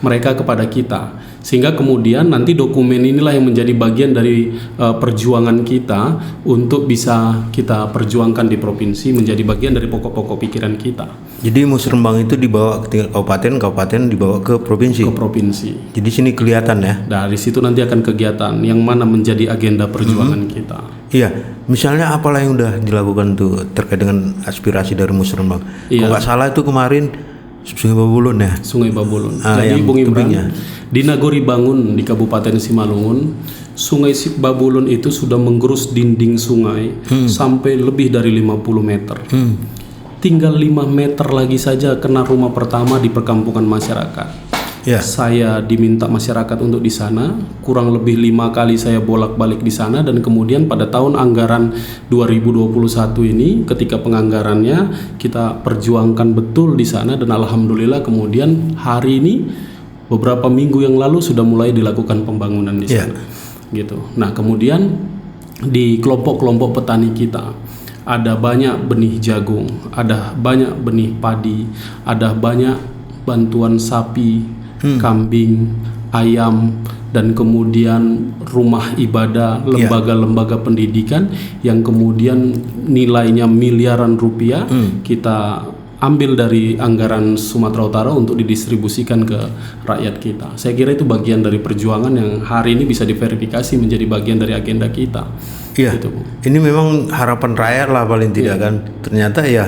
mereka kepada kita. Sehingga kemudian nanti dokumen inilah yang menjadi bagian dari perjuangan kita untuk bisa kita perjuangkan di provinsi, menjadi bagian dari pokok-pokok pikiran kita. Jadi musrembang itu dibawa ke tingkat kabupaten, kabupaten dibawa ke provinsi. Ke provinsi. Jadi sini kelihatan ya. Dari situ nanti akan kegiatan yang mana menjadi agenda perjuangan kita. Iya, misalnya apalah yang udah dilakukan tuh terkait dengan aspirasi dari musrembang. Kalau nggak salah itu kemarin Sungai Babulun ya. Sungai Babulun. Jadi Bung Imran, di Nagori Bangun di Kabupaten Simalungun, Sungai Babulun itu sudah menggerus dinding sungai sampai lebih dari 50 meter. Tinggal 5 meter lagi saja kena rumah pertama di perkampungan masyarakat. Ya. Saya diminta masyarakat untuk di sana, kurang lebih 5 kali saya bolak-balik di sana, dan kemudian pada tahun anggaran 2021 ini ketika penganggarannya kita perjuangkan betul di sana, dan alhamdulillah kemudian hari ini beberapa minggu yang lalu sudah mulai dilakukan pembangunan di sana. Gitu. Nah, kemudian di kelompok-kelompok petani kita ada banyak benih jagung, ada banyak benih padi, ada banyak bantuan sapi, kambing, ayam, dan kemudian rumah ibadah, lembaga-lembaga pendidikan yang kemudian nilainya miliaran rupiah kita ambil dari anggaran Sumatera Utara untuk didistribusikan ke rakyat kita. Saya kira itu bagian dari perjuangan yang hari ini bisa diverifikasi menjadi bagian dari agenda kita. Iya, gitu. Ini memang harapan rakyat lah paling tidak kan. Ternyata ya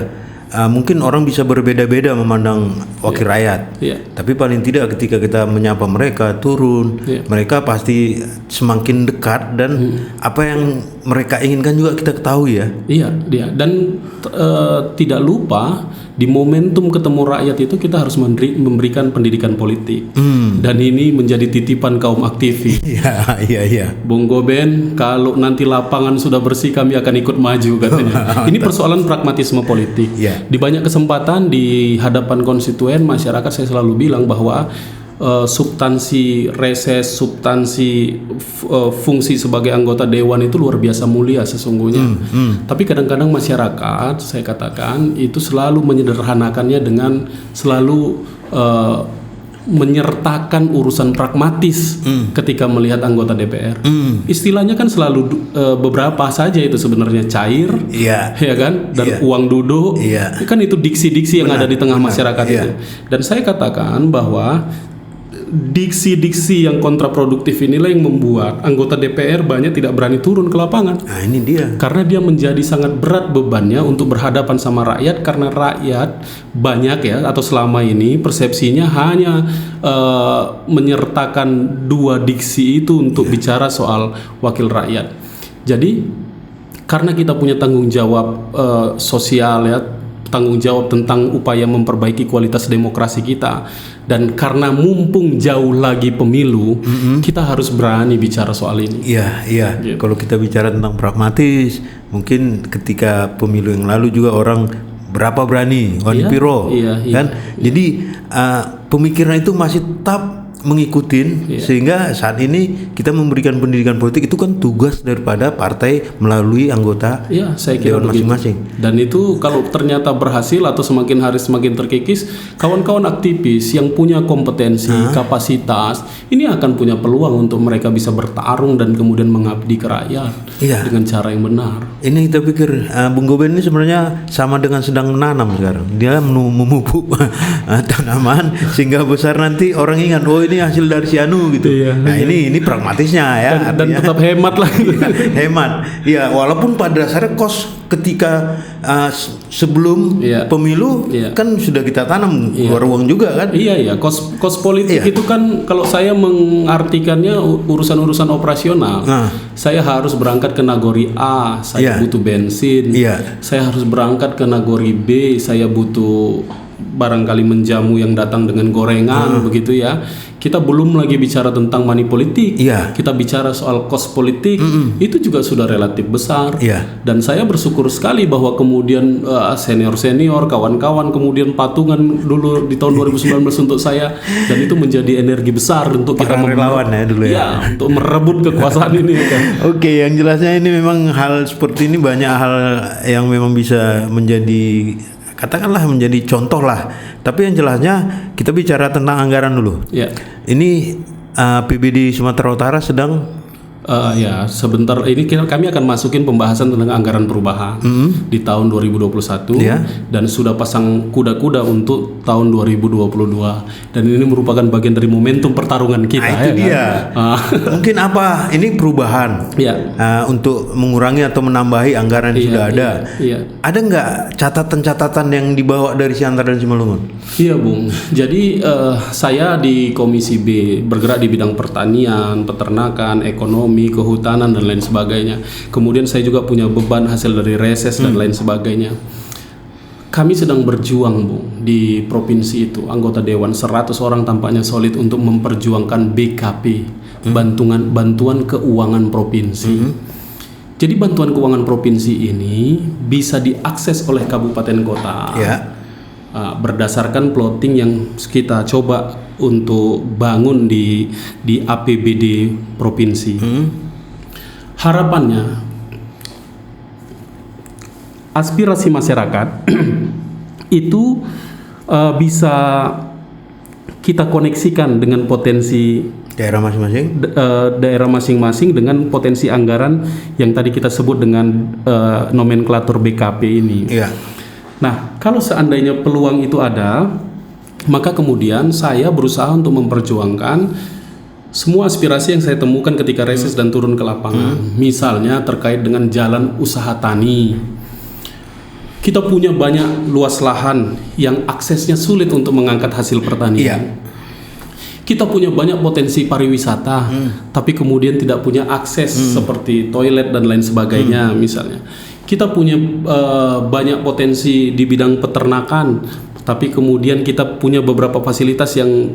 mungkin orang bisa berbeda-beda memandang wakil rakyat. Tapi paling tidak ketika kita menyapa mereka turun, mereka pasti semakin dekat, dan apa yang mereka inginkan juga kita ketahui ya. Iya, dan tidak lupa di momentum ketemu rakyat itu kita harus memberikan pendidikan politik. Dan ini menjadi titipan kaum aktivis. Iya. Bung Goben, kalau nanti lapangan sudah bersih kami akan ikut maju katanya. Ini persoalan pragmatisme politik. Di banyak kesempatan di hadapan konstituen masyarakat saya selalu bilang bahwa substansi reses, substansi fungsi sebagai anggota dewan itu luar biasa mulia sesungguhnya. Tapi kadang-kadang masyarakat, saya katakan, itu selalu menyederhanakannya dengan selalu menyertakan urusan pragmatis ketika melihat anggota DPR. Istilahnya kan selalu beberapa saja itu sebenarnya cair, ya kan, dan uang duduk, kan itu diksi-diksi yang ada di tengah masyarakat itu. Dan saya katakan bahwa diksi-diksi yang kontraproduktif inilah yang membuat anggota DPR banyak tidak berani turun ke lapangan. Nah, ini dia. Karena dia menjadi sangat berat bebannya untuk berhadapan sama rakyat, karena rakyat banyak ya, atau selama ini persepsinya hanya menyertakan dua diksi itu untuk bicara soal wakil rakyat. Jadi karena kita punya tanggung jawab sosial ya, tanggung jawab tentang upaya memperbaiki kualitas demokrasi kita, dan karena mumpung jauh lagi pemilu, kita harus berani bicara soal ini. Iya. Gitu. Kalau kita bicara tentang pragmatis, mungkin ketika pemilu yang lalu juga orang berapa berani, Piro, kan? Jadi pemikiran itu masih tetap mengikutin, sehingga saat ini kita memberikan pendidikan politik itu kan tugas daripada partai melalui anggota saya kira masing-masing. Dan itu kalau ternyata berhasil atau semakin hari semakin terkikis, kawan-kawan aktivis yang punya kompetensi, kapasitas, ini akan punya peluang untuk mereka bisa bertarung dan kemudian mengabdi ke rakyat dengan cara yang benar. Ini kita pikir Bung Goben ini sebenarnya sama dengan sedang menanam sekarang. Dia memupuk tanaman sehingga besar, nanti orang ingat, oh ini hasil dari si Anu gitu. Nah ini pragmatisnya ya. Dan tetap hemat lah. Hemat. Ya, walaupun pada dasarnya kos ketika sebelum pemilu kan sudah kita tanam keluar uang juga kan. Iya. Kos politik itu kan kalau saya mengartikannya urusan-urusan operasional. Saya harus berangkat ke Nagori A, saya butuh bensin. Saya harus berangkat ke Nagori B, saya butuh barangkali menjamu yang datang dengan gorengan begitu ya. Kita belum lagi bicara tentang money politik. Kita bicara soal kos politik. Itu juga sudah relatif besar. Dan saya bersyukur sekali bahwa kemudian senior-senior, kawan-kawan kemudian patungan dulu di tahun 2019 untuk saya, dan itu menjadi energi besar untuk kita relawan ya dulu ya. Untuk merebut kekuasaan ini kan. Oke, yang jelasnya ini memang hal seperti ini banyak hal yang memang bisa menjadi, katakanlah menjadi contoh lah. Tapi yang jelasnya kita bicara tentang anggaran dulu. Ini APBD Sumatera Utara sedang Ya, sebentar ini kami akan masukin pembahasan tentang anggaran perubahan di tahun 2021 Ya. dan sudah pasang kuda-kuda untuk tahun 2022 dan ini merupakan bagian dari momentum pertarungan kita. itu dia. Mungkin apa ini perubahan Ya. untuk mengurangi atau menambahi anggaran yang sudah ada. Iya. Ada nggak catatan-catatan yang dibawa dari Siantar dan Simalungun? Iya, Bung. Jadi saya di Komisi B bergerak di bidang pertanian, peternakan, ekonomi, kehutanan dan lain sebagainya. Kemudian saya juga punya beban hasil dari reses dan lain sebagainya. Kami sedang berjuang, Bung, di provinsi itu. Anggota dewan 100 orang tampaknya solid untuk memperjuangkan BKP, bantuan keuangan provinsi. Jadi bantuan keuangan provinsi ini bisa diakses oleh kabupaten kota. Ya. Berdasarkan plotting yang kita coba untuk bangun di APBD provinsi. Harapannya aspirasi masyarakat itu bisa kita koneksikan dengan potensi Daerah masing-masing. daerah masing-masing dengan potensi anggaran yang tadi kita sebut dengan nomenklatur BKP ini. Iya. Nah, kalau seandainya peluang itu ada, maka kemudian saya berusaha untuk memperjuangkan semua aspirasi yang saya temukan ketika reses dan turun ke lapangan. Misalnya terkait dengan jalan usaha tani. Kita punya banyak luas lahan yang aksesnya sulit untuk mengangkat hasil pertanian. Iya. Kita punya banyak potensi pariwisata, tapi kemudian tidak punya akses seperti toilet dan lain sebagainya misalnya. Kita punya banyak potensi di bidang peternakan, tapi kemudian kita punya beberapa fasilitas yang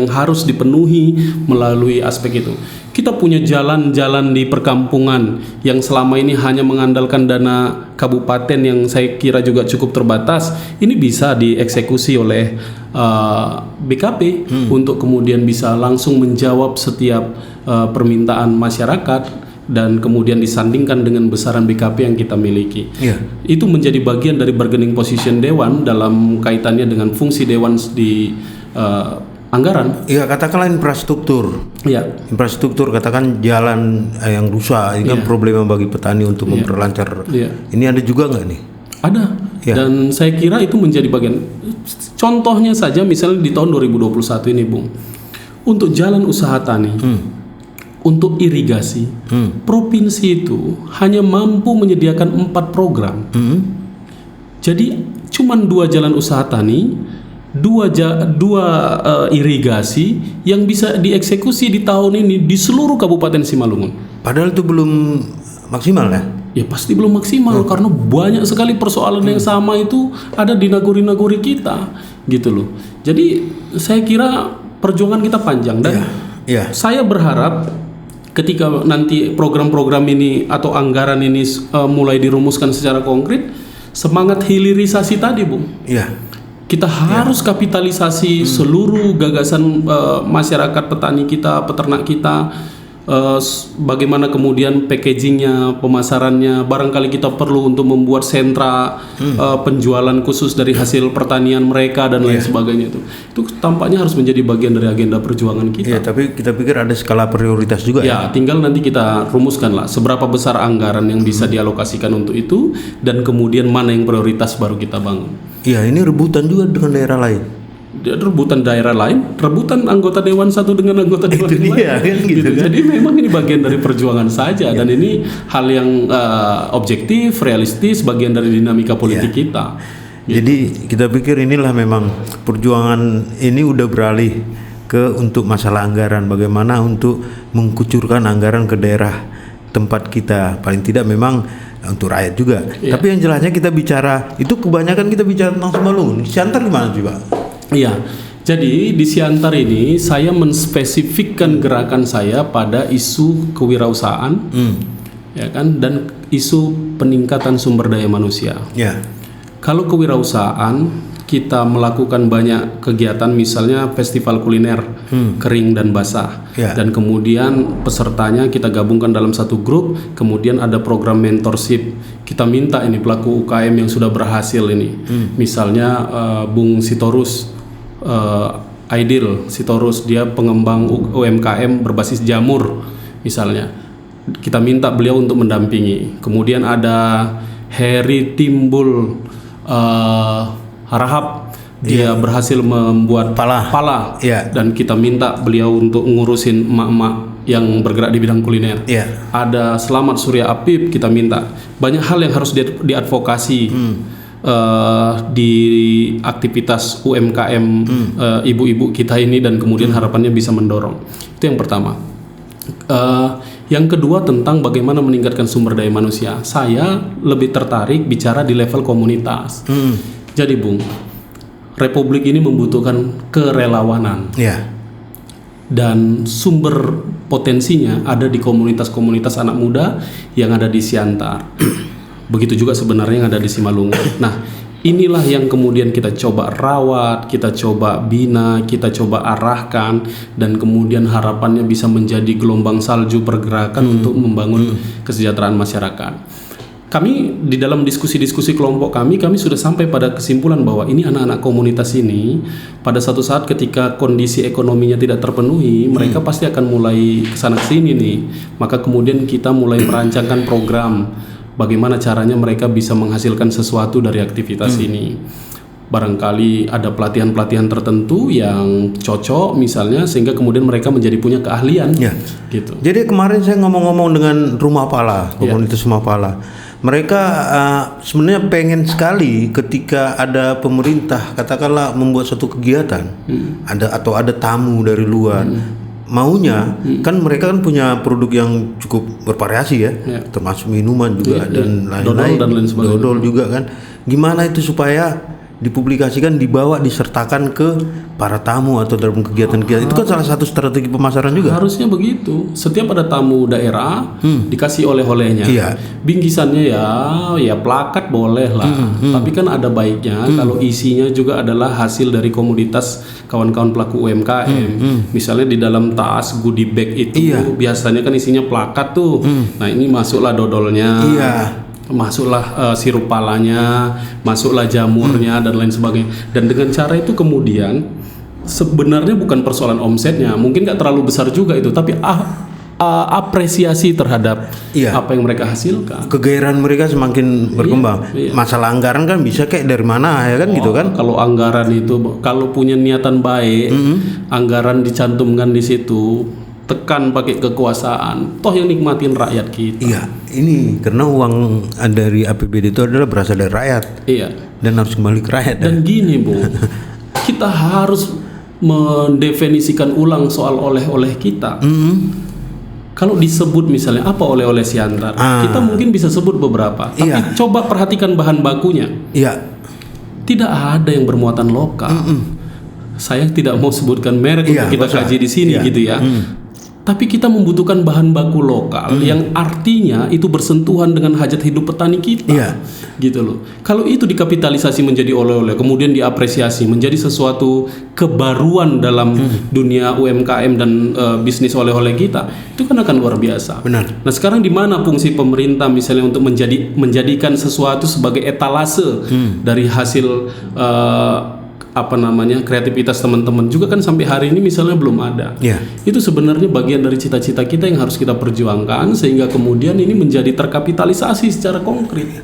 harus dipenuhi melalui aspek itu. Kita punya jalan-jalan di perkampungan yang selama ini hanya mengandalkan dana kabupaten yang saya kira juga cukup terbatas. Ini bisa dieksekusi oleh BKP untuk kemudian bisa langsung menjawab setiap permintaan masyarakat dan kemudian disandingkan dengan besaran BKP yang kita miliki. Iya. Itu menjadi bagian dari bargaining position dewan dalam kaitannya dengan fungsi dewan di anggaran. Iya, katakanlah infrastruktur. Ya. Infrastruktur, katakan jalan yang rusak, ini kan problema bagi petani untuk memperlancar. Iya. Ini ada juga nggak nih? Ada. Ya. Dan saya kira itu menjadi bagian. Contohnya saja misalnya di tahun 2021 ini, Bung. Untuk jalan usaha tani. Untuk irigasi, provinsi itu hanya mampu menyediakan 4 program. Jadi cuman 2 jalan usaha tani, 2 irigasi yang bisa dieksekusi di tahun ini di seluruh Kabupaten Simalungun. Padahal itu belum maksimal ya? Ya pasti belum maksimal karena banyak sekali persoalan yang sama itu ada di nagori-nagori kita, gitu loh. Jadi saya kira perjuangan kita panjang dan saya berharap ketika nanti program-program ini atau anggaran ini mulai dirumuskan secara konkret, semangat hilirisasi tadi, Bung. Iya. Kita harus kapitalisasi seluruh gagasan masyarakat petani kita, peternak kita. Bagaimana kemudian packagingnya, pemasarannya. Barangkali kita perlu untuk membuat sentra penjualan khusus dari hasil pertanian mereka dan lain sebagainya itu tampaknya harus menjadi bagian dari agenda perjuangan kita. Iya, tapi kita pikir ada skala prioritas juga ya. Tinggal nanti kita rumuskan lah seberapa besar anggaran yang bisa dialokasikan untuk itu dan kemudian mana yang prioritas baru kita bangun. Iya, ini rebutan juga dengan daerah lain. Rebutan daerah lain, rebutan anggota dewan satu dengan anggota dewan lain. Gitu. Jadi memang ini bagian dari perjuangan saja dan ini hal yang objektif, realistis, bagian dari dinamika politik kita. Jadi kita pikir inilah memang perjuangan ini udah beralih ke untuk masalah anggaran, bagaimana untuk mengkucurkan anggaran ke daerah tempat kita, paling tidak memang untuk rakyat juga. Tapi yang jelasnya kita bicara itu kebanyakan kita bicara tentang Simalungun. Siantar gimana sih, Pak? Iya, jadi di Siantar ini saya menspesifikkan gerakan saya pada isu kewirausahaan, ya kan, dan isu peningkatan sumber daya manusia. Ya. Kalau kewirausahaan kita melakukan banyak kegiatan, misalnya festival kuliner kering dan basah, dan kemudian pesertanya kita gabungkan dalam satu grup, kemudian ada program mentorship. Kita minta ini pelaku UKM yang sudah berhasil ini, misalnya Bung Sitorus Aidil Sitorus, dia pengembang UMKM berbasis jamur misalnya. Kita minta beliau untuk mendampingi. Kemudian ada Heri Timbul Harahap, dia berhasil membuat pala. Iya. Dan kita minta beliau untuk ngurusin emak-emak yang bergerak di bidang kuliner. Iya. Ada Selamat Surya Apip, kita minta. Banyak hal yang harus diadvokasi di aktivitas UMKM ibu-ibu kita ini, dan kemudian harapannya bisa mendorong. Itu yang pertama. Yang kedua tentang bagaimana meningkatkan sumber daya manusia. Saya lebih tertarik bicara di level komunitas. Jadi Bung, Republik ini membutuhkan kerelawanan. Dan sumber potensinya ada di komunitas-komunitas anak muda yang ada di Siantar. Begitu juga sebenarnya yang ada di Simalungun. Nah, inilah yang kemudian kita coba rawat, kita coba bina, kita coba arahkan, dan kemudian harapannya bisa menjadi gelombang salju pergerakan untuk membangun kesejahteraan masyarakat. Kami di dalam diskusi-diskusi kelompok kami sudah sampai pada kesimpulan bahwa ini anak-anak komunitas ini pada satu saat ketika kondisi ekonominya tidak terpenuhi, mereka pasti akan mulai kesana kesini nih. Maka kemudian kita mulai merancangkan program bagaimana caranya mereka bisa menghasilkan sesuatu dari aktivitas ini. Barangkali ada pelatihan-pelatihan tertentu yang cocok misalnya, sehingga kemudian mereka menjadi punya keahlian. Gitu. Jadi kemarin saya ngomong-ngomong dengan Rumah Pala, komunitas Rumah Pala. Mereka sebenarnya pengen sekali ketika ada pemerintah katakanlah membuat suatu kegiatan, ada tamu dari luar. Maunya kan mereka kan punya produk yang cukup bervariasi ya, termasuk minuman juga dan lain-lain, dodol juga kan. Gimana itu supaya dipublikasikan, dibawa, disertakan ke para tamu atau dalam kegiatan-kegiatan. Itu kan salah satu strategi pemasaran juga. Harusnya begitu. Setiap ada tamu daerah dikasih oleh-olehnya. Bingkisannya ya plakat boleh lah. Tapi kan ada baiknya kalau isinya juga adalah hasil dari komunitas kawan-kawan pelaku UMKM. Misalnya di dalam tas goodie bag itu biasanya kan isinya plakat tuh. Nah, ini masuklah dodolnya. Masuklah sirup palanya, masuklah jamurnya dan lain sebagainya. Dan dengan cara itu kemudian sebenarnya bukan persoalan omsetnya, mungkin nggak terlalu besar juga itu, tapi apresiasi terhadap apa yang mereka hasilkan. Kegairahan mereka semakin berkembang. Masalah anggaran kan bisa kayak dari mana ya kan gitu kan? Kalau anggaran itu, kalau punya niatan baik, anggaran dicantumkan di situ. Tekan pakai kekuasaan, toh yang nikmatin rakyat kita. Ini karena uang dari APBD itu adalah berasal dari rakyat. Dan harus kembali ke rakyat. Dan gini Bu, kita harus mendefinisikan ulang soal oleh-oleh kita. Kalau disebut misalnya apa oleh-oleh Siantar, kita mungkin bisa sebut beberapa. Tapi coba perhatikan bahan bakunya. Tidak ada yang bermuatan lokal. Saya tidak mau sebutkan merek untuk kita kaji di sini gitu ya. Tapi kita membutuhkan bahan baku lokal yang artinya itu bersentuhan dengan hajat hidup petani kita, gitu loh. Kalau itu dikapitalisasi menjadi oleh-oleh, kemudian diapresiasi menjadi sesuatu kebaruan dalam dunia UMKM dan bisnis oleh-oleh kita, itu kan akan luar biasa. Nah, sekarang di mana fungsi pemerintah misalnya untuk menjadikan sesuatu sebagai etalase dari hasil kreativitas teman-teman juga kan sampai hari ini misalnya belum ada. Itu sebenarnya bagian dari cita-cita kita yang harus kita perjuangkan sehingga kemudian ini menjadi terkapitalisasi secara konkret.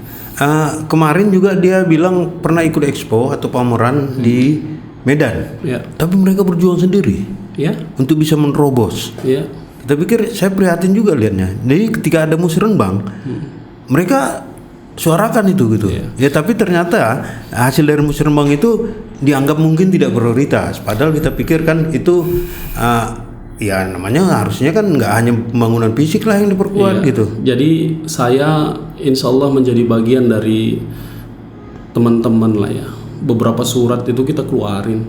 Kemarin juga dia bilang pernah ikut expo atau pameran di Medan. Tapi mereka berjuang sendiri untuk bisa menerobos. Kita pikir, saya prihatin juga lihatnya. Jadi ketika ada musrenbang, mereka suarakan itu gitu. Tapi ternyata hasil dari musrenbang itu dianggap mungkin tidak prioritas, padahal kita pikir kan itu namanya harusnya kan nggak hanya pembangunan fisik lah yang diperkuat gitu. Jadi saya insya Allah menjadi bagian dari teman-teman lah ya. Beberapa surat itu kita keluarin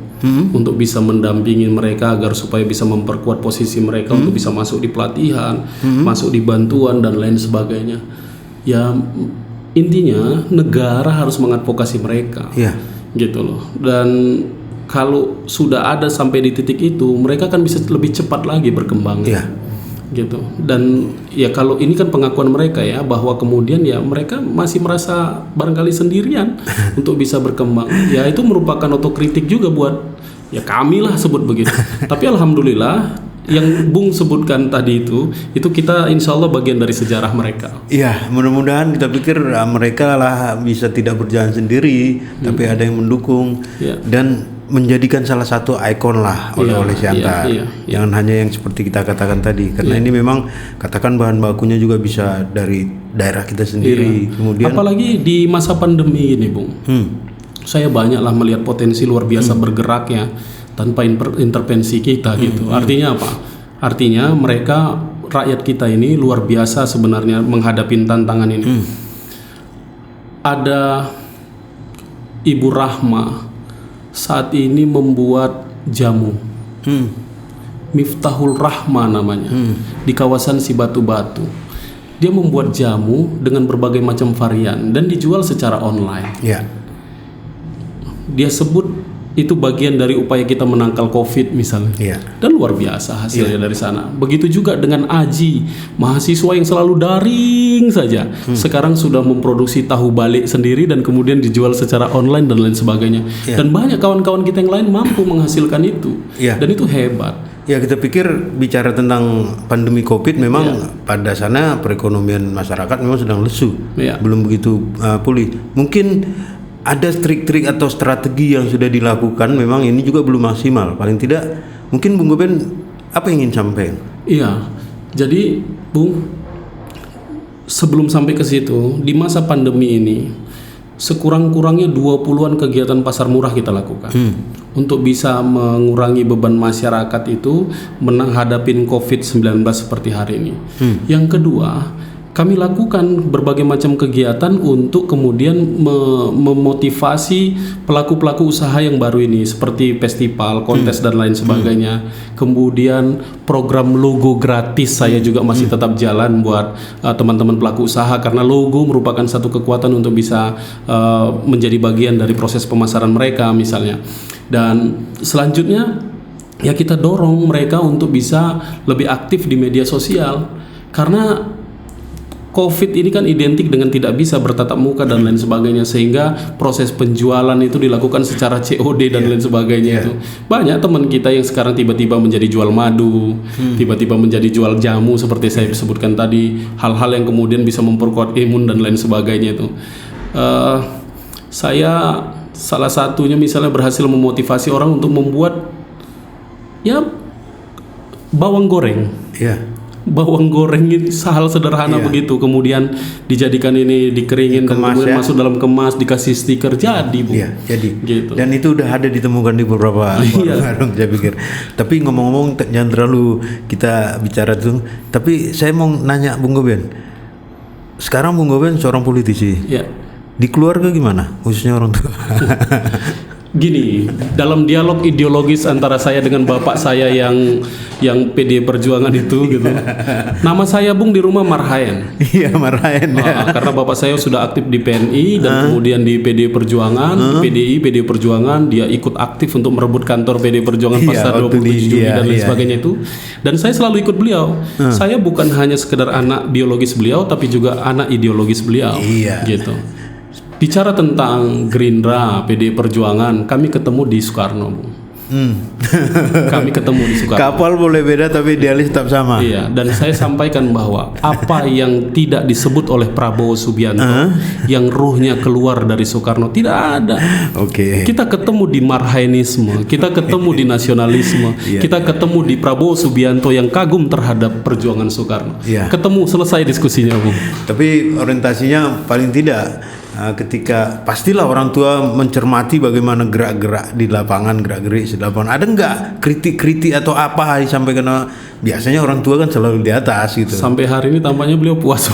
untuk bisa mendampingi mereka agar supaya bisa memperkuat posisi mereka untuk bisa masuk di pelatihan, masuk di bantuan dan lain sebagainya. Ya intinya negara harus mengadvokasi mereka. Gitu loh. Dan kalau sudah ada sampai di titik itu, mereka kan bisa lebih cepat lagi berkembang. Gitu. Dan ya kalau ini kan pengakuan mereka ya, bahwa kemudian ya mereka masih merasa barangkali sendirian untuk bisa berkembang. Ya itu merupakan otokritik juga buat Ya kami lah sebut begitu. Tapi alhamdulillah yang Bung sebutkan tadi itu kita insya Allah bagian dari sejarah mereka. Iya, mudah-mudahan kita pikir mereka lah bisa tidak berjalan sendiri, tapi ada yang mendukung dan menjadikan salah satu ikon lah oleh Siantar. Jangan hanya yang seperti kita katakan tadi, karena ini memang katakan bahan bakunya juga bisa dari daerah kita sendiri. Kemudian apalagi di masa pandemi ini, Bung. Saya banyaklah melihat potensi luar biasa bergeraknya tanpa intervensi kita gitu. Artinya apa? Artinya mereka rakyat kita ini luar biasa sebenarnya menghadapi tantangan ini. Ada Ibu Rahma saat ini membuat jamu. Miftahul Rahma namanya. Di kawasan Sibatu-Batu. Dia membuat jamu dengan berbagai macam varian dan dijual secara online. Dia sebut itu bagian dari upaya kita menangkal COVID misalnya. Dan luar biasa hasilnya dari sana. Begitu juga dengan Aji, mahasiswa yang selalu daring saja. Sekarang sudah memproduksi tahu balik sendiri dan kemudian dijual secara online dan lain sebagainya. Dan banyak kawan-kawan kita yang lain mampu menghasilkan itu. Dan itu hebat. Ya, kita pikir bicara tentang pandemi COVID memang pada sana perekonomian masyarakat memang sedang lesu. Belum begitu pulih. Mungkin ada trik-trik atau strategi yang sudah dilakukan, memang ini juga belum maksimal. Paling tidak, mungkin Bung Goben apa yang ingin sampaikan? Iya, jadi Bung, sebelum sampai ke situ, di masa pandemi ini, sekurang-kurangnya 20-an kegiatan pasar murah kita lakukan. Untuk bisa mengurangi beban masyarakat itu menghadapi COVID-19 seperti hari ini. Yang kedua, kami lakukan berbagai macam kegiatan untuk kemudian memotivasi pelaku-pelaku usaha yang baru ini seperti festival, kontes dan lain sebagainya. Kemudian program logo gratis saya juga masih tetap jalan buat teman-teman pelaku usaha karena logo merupakan satu kekuatan untuk bisa menjadi bagian dari proses pemasaran mereka misalnya. Dan selanjutnya ya kita dorong mereka untuk bisa lebih aktif di media sosial karena COVID ini kan identik dengan tidak bisa bertatap muka dan lain sebagainya sehingga proses penjualan itu dilakukan secara COD dan lain sebagainya itu. Banyak teman kita yang sekarang tiba-tiba menjadi jual madu, tiba-tiba menjadi jual jamu seperti saya sebutkan tadi, hal-hal yang kemudian bisa memperkuat imun dan lain sebagainya itu. Saya salah satunya misalnya berhasil memotivasi orang untuk membuat ya bawang goreng. Bawang goreng itu hal sederhana begitu, kemudian dijadikan ini dikeringin dan kemudian masuk dalam kemas, dikasih stiker jadi Bu. Jadi. Gitu. Dan itu udah ada ditemukan di beberapa warung saya pikir. Tapi ngomong-ngomong jangan terlalu kita bicara tuh. Tapi saya mau nanya Bung Goben. Sekarang Bung Goben seorang politisi. Di keluarga gimana? Khususnya orang tua. Gini, dalam dialog ideologis antara saya dengan bapak saya yang PD Perjuangan itu gitu. Nama saya Bung di rumah Marhaen. Marhaen. Karena bapak saya sudah aktif di PNI dan kemudian di PD Perjuangan, di PDI, PD Perjuangan, dia ikut aktif untuk merebut kantor PD Perjuangan pasar 27 Juli dan lain sebagainya itu. Dan saya selalu ikut beliau. Saya bukan hanya sekedar anak biologis beliau tapi juga anak ideologis beliau. Gitu. Bicara tentang Gerindra, PD Perjuangan, kami ketemu di Soekarno. Kami ketemu di Soekarno. Kapal boleh beda tapi idealis tetap sama. Dan saya sampaikan bahwa apa yang tidak disebut oleh Prabowo Subianto, yang ruhnya keluar dari Soekarno, tidak ada. Kita ketemu di Marhaenisme, kita ketemu di nasionalisme, kita ketemu di Prabowo Subianto yang kagum terhadap perjuangan Soekarno. Ketemu, selesai diskusinya, Bu. Tapi orientasinya paling tidak ketika pastilah orang tua mencermati bagaimana gerak-gerak di lapangan, gerak-gerik di lapangan. Ada nggak kritik-kritik atau apa disampaikan? Biasanya orang tua kan selalu di atas gitu. Sampai hari ini tampaknya beliau puas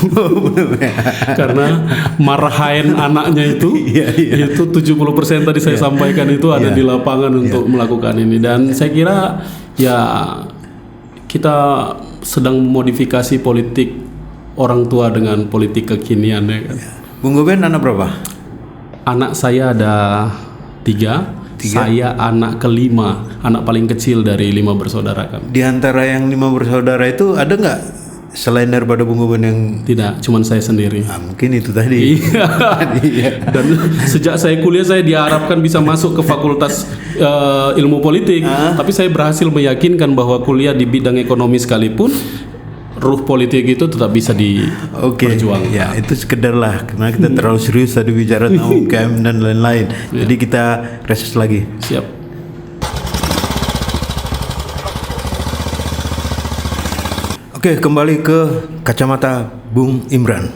karena Marhaen anaknya itu itu 70% tadi saya sampaikan itu ada di lapangan untuk melakukan ini. Dan saya kira ya kita sedang memodifikasi politik orang tua dengan politik kekinian ya kan. Bung Goben anak berapa? Anak saya ada 3. Saya anak kelima, anak paling kecil dari 5 bersaudara kami. Di antara yang 5 bersaudara itu ada nggak selain daripada Bung Goben yang Tidak, cuman saya sendiri. mungkin itu tadi. Iya. Dan sejak saya kuliah saya diharapkan bisa masuk ke fakultas ilmu politik, tapi saya berhasil meyakinkan bahwa kuliah di bidang ekonomi sekalipun ruh politik itu tetap bisa diperjuangkan. Ya itu sekedar lah karena kita terlalu serius tadi bicara tentang UMKM dan lain-lain. Jadi kita reses lagi. Siap. Oke, kembali ke kacamata Bung Imran.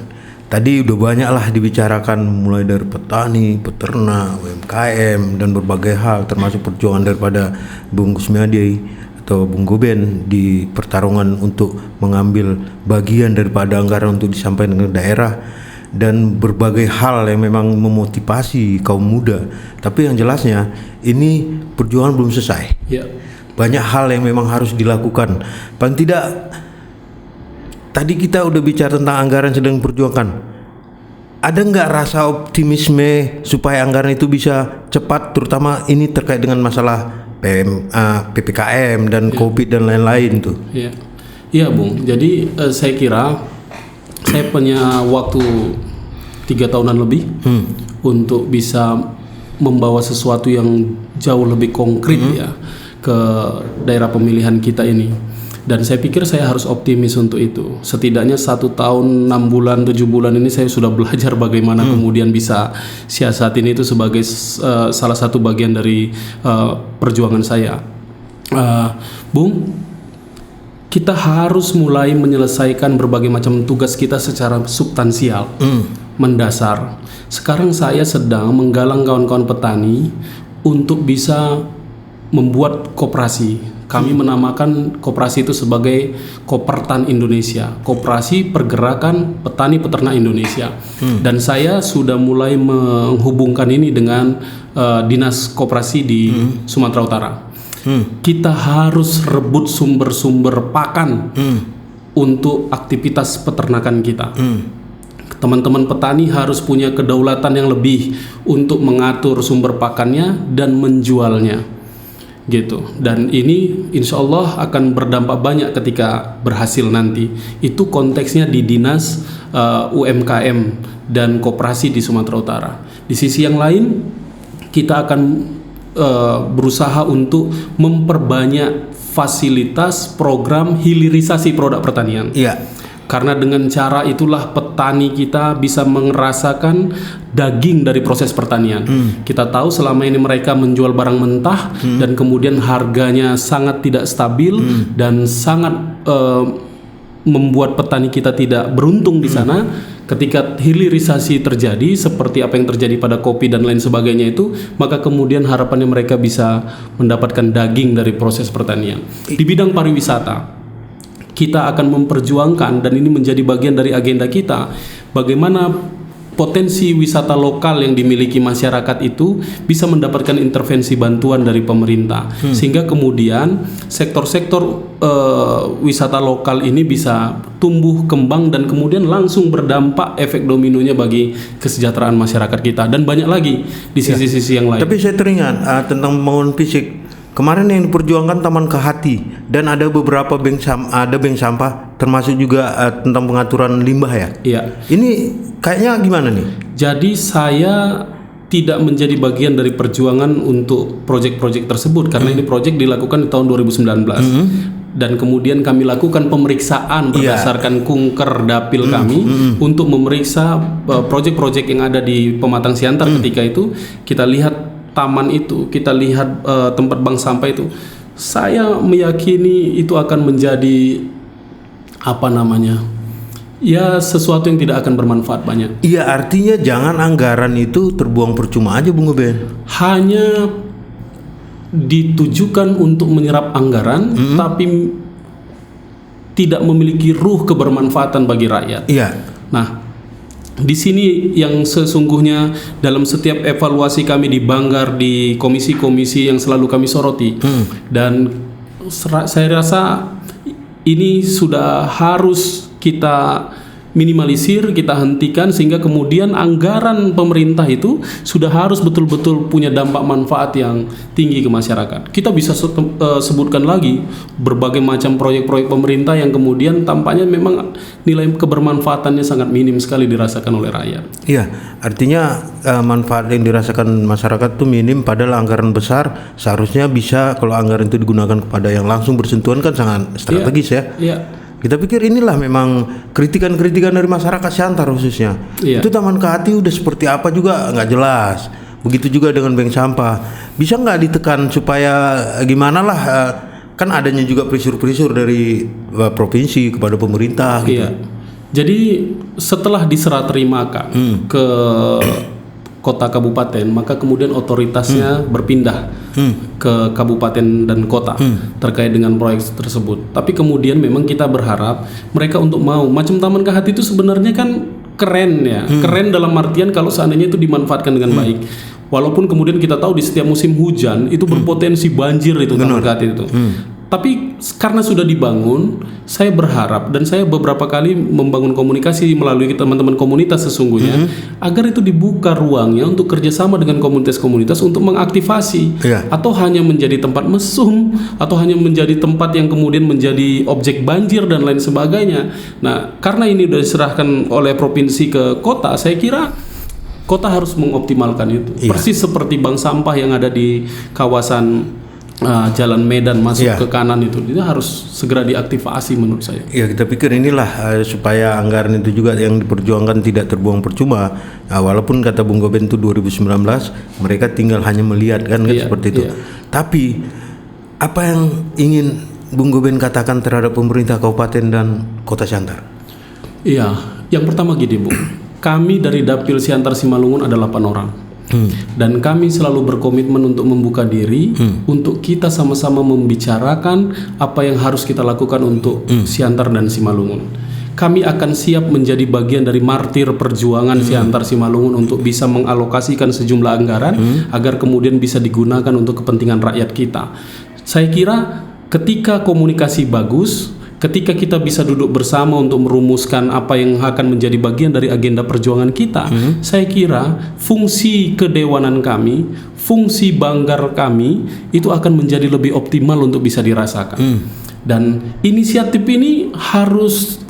Tadi udah banyak lah dibicarakan mulai dari petani, peternak, UMKM dan berbagai hal termasuk perjuangan daripada Bung Kusmiadi atau Bung Goben di pertarungan untuk mengambil bagian daripada anggaran untuk disampaikan ke daerah dan berbagai hal yang memang memotivasi kaum muda. Tapi yang jelasnya ini perjuangan belum selesai. Ya. Banyak hal yang memang harus dilakukan. Paling tidak tadi kita udah bicara tentang anggaran sedang diperjuangkan. Ada nggak rasa optimisme supaya anggaran itu bisa cepat, terutama ini terkait dengan masalah PPKM dan COVID dan lain-lain tuh? Iya, iya Bung. Jadi saya kira saya punya waktu 3 tahunan lebih untuk bisa membawa sesuatu yang jauh lebih konkret ya ke daerah pemilihan kita ini. Dan saya pikir saya harus optimis untuk itu. Setidaknya 1 tahun, 6 bulan, 7 bulan ini saya sudah belajar bagaimana kemudian bisa siasatin itu sebagai salah satu bagian dari perjuangan saya. Bung, kita harus mulai menyelesaikan berbagai macam tugas kita secara substansial, mendasar. Sekarang saya sedang menggalang kawan-kawan petani untuk bisa membuat koperasi. Kami menamakan koperasi itu sebagai Kopertan Indonesia, Koperasi Pergerakan Petani Peternak Indonesia. Dan saya sudah mulai menghubungkan ini dengan dinas koperasi di Sumatera Utara. Kita harus rebut sumber-sumber pakan untuk aktivitas peternakan kita. Teman-teman petani harus punya kedaulatan yang lebih untuk mengatur sumber pakannya dan menjualnya. Gitu. Dan ini insya Allah akan berdampak banyak ketika berhasil nanti. Itu konteksnya di dinas UMKM dan koperasi di Sumatera Utara. Di sisi yang lain kita akan berusaha untuk memperbanyak fasilitas program hilirisasi produk pertanian. Iya. Karena dengan cara itulah petani kita bisa merasakan daging dari proses pertanian. Kita tahu selama ini mereka menjual barang mentah dan kemudian harganya sangat tidak stabil dan sangat membuat petani kita tidak beruntung di sana. Ketika hilirisasi terjadi seperti apa yang terjadi pada kopi dan lain sebagainya itu, maka kemudian harapannya mereka bisa mendapatkan daging dari proses pertanian. Di bidang pariwisata kita akan memperjuangkan, dan ini menjadi bagian dari agenda kita, bagaimana potensi wisata lokal yang dimiliki masyarakat itu bisa mendapatkan intervensi bantuan dari pemerintah, sehingga kemudian sektor-sektor wisata lokal ini bisa tumbuh kembang dan kemudian langsung berdampak efek dominonya bagi kesejahteraan masyarakat kita, dan banyak lagi di sisi-sisi yang lain. Tapi saya teringat tentang pembangunan fisik. Kemarin yang diperjuangkan Taman Kehati dan ada beberapa bank sampah, termasuk juga tentang pengaturan limbah ya. Iya. Ini kayaknya gimana nih? Jadi saya tidak menjadi bagian dari perjuangan untuk proyek-proyek tersebut karena ini proyek dilakukan di tahun 2019. Dan kemudian kami lakukan pemeriksaan berdasarkan kunker dapil kami untuk memeriksa proyek-proyek yang ada di Pematang Siantar. Ketika itu kita lihat taman itu, kita lihat tempat bank sampah itu, saya meyakini itu akan menjadi ya sesuatu yang tidak akan bermanfaat banyak. Iya, artinya jangan anggaran itu terbuang percuma aja, Bung Goben. Hanya ditujukan untuk menyerap anggaran, tapi tidak memiliki ruh kebermanfaatan bagi rakyat. Iya. Nah, di sini yang sesungguhnya dalam setiap evaluasi kami di Banggar, di komisi-komisi yang selalu kami soroti, dan saya rasa ini sudah harus kita minimalisir, kita hentikan, sehingga kemudian anggaran pemerintah itu sudah harus betul-betul punya dampak manfaat yang tinggi ke masyarakat. Kita bisa sebutkan lagi berbagai macam proyek-proyek pemerintah yang kemudian tampaknya memang nilai kebermanfaatannya sangat minim sekali dirasakan oleh rakyat. Iya, artinya manfaat yang dirasakan masyarakat itu minim, padahal anggaran besar seharusnya bisa, kalau anggaran itu digunakan kepada yang langsung bersentuhan kan sangat strategis ya. Iya. Kita pikir inilah memang kritikan-kritikan dari masyarakat Siantar khususnya. Iya. Itu Taman Kehati udah seperti apa juga nggak jelas. Begitu juga dengan bank sampah. Bisa nggak ditekan supaya gimana lah? Kan adanya juga pressure dari provinsi kepada pemerintah. Gitu. Iya. Jadi setelah diserah terimakan ke kota kabupaten, maka kemudian otoritasnya berpindah ke kabupaten dan kota terkait dengan proyek tersebut. Tapi kemudian memang kita berharap mereka untuk mau, macam Taman Kehati itu sebenarnya kan keren ya, keren dalam artian kalau seandainya itu dimanfaatkan dengan baik. Walaupun kemudian kita tahu di setiap musim hujan itu berpotensi banjir itu Taman Kehati itu. Tapi karena sudah dibangun, saya berharap dan saya beberapa kali membangun komunikasi melalui teman-teman komunitas sesungguhnya agar itu dibuka ruangnya untuk kerjasama dengan komunitas-komunitas untuk mengaktifasi, atau hanya menjadi tempat mesum, atau hanya menjadi tempat yang kemudian menjadi objek banjir dan lain sebagainya. Nah, karena ini sudah diserahkan oleh provinsi ke kota, saya kira kota harus mengoptimalkan itu. Persis seperti bank sampah yang ada di kawasan Jalan Medan masuk ke kanan itu harus segera diaktifasi menurut saya. Ya, kita pikir inilah supaya anggaran itu juga yang diperjuangkan tidak terbuang percuma. Walaupun kata Bung Goben itu 2019 mereka tinggal hanya melihat kan seperti itu. Tapi apa yang ingin Bung Goben katakan terhadap pemerintah kabupaten dan kota Siantar? Iya, yang pertama gini Bung, kami dari Dapil Siantar Simalungun ada 8 orang. Dan kami selalu berkomitmen untuk membuka diri untuk kita sama-sama membicarakan apa yang harus kita lakukan untuk Siantar dan Simalungun. Kami akan siap menjadi bagian dari martir perjuangan Siantar Simalungun untuk bisa mengalokasikan sejumlah anggaran agar kemudian bisa digunakan untuk kepentingan rakyat kita. Saya kira ketika komunikasi bagus, ketika kita bisa duduk bersama untuk merumuskan apa yang akan menjadi bagian dari agenda perjuangan kita, saya kira fungsi kedewanan kami, fungsi banggar kami itu akan menjadi lebih optimal untuk bisa dirasakan. Dan inisiatif ini harus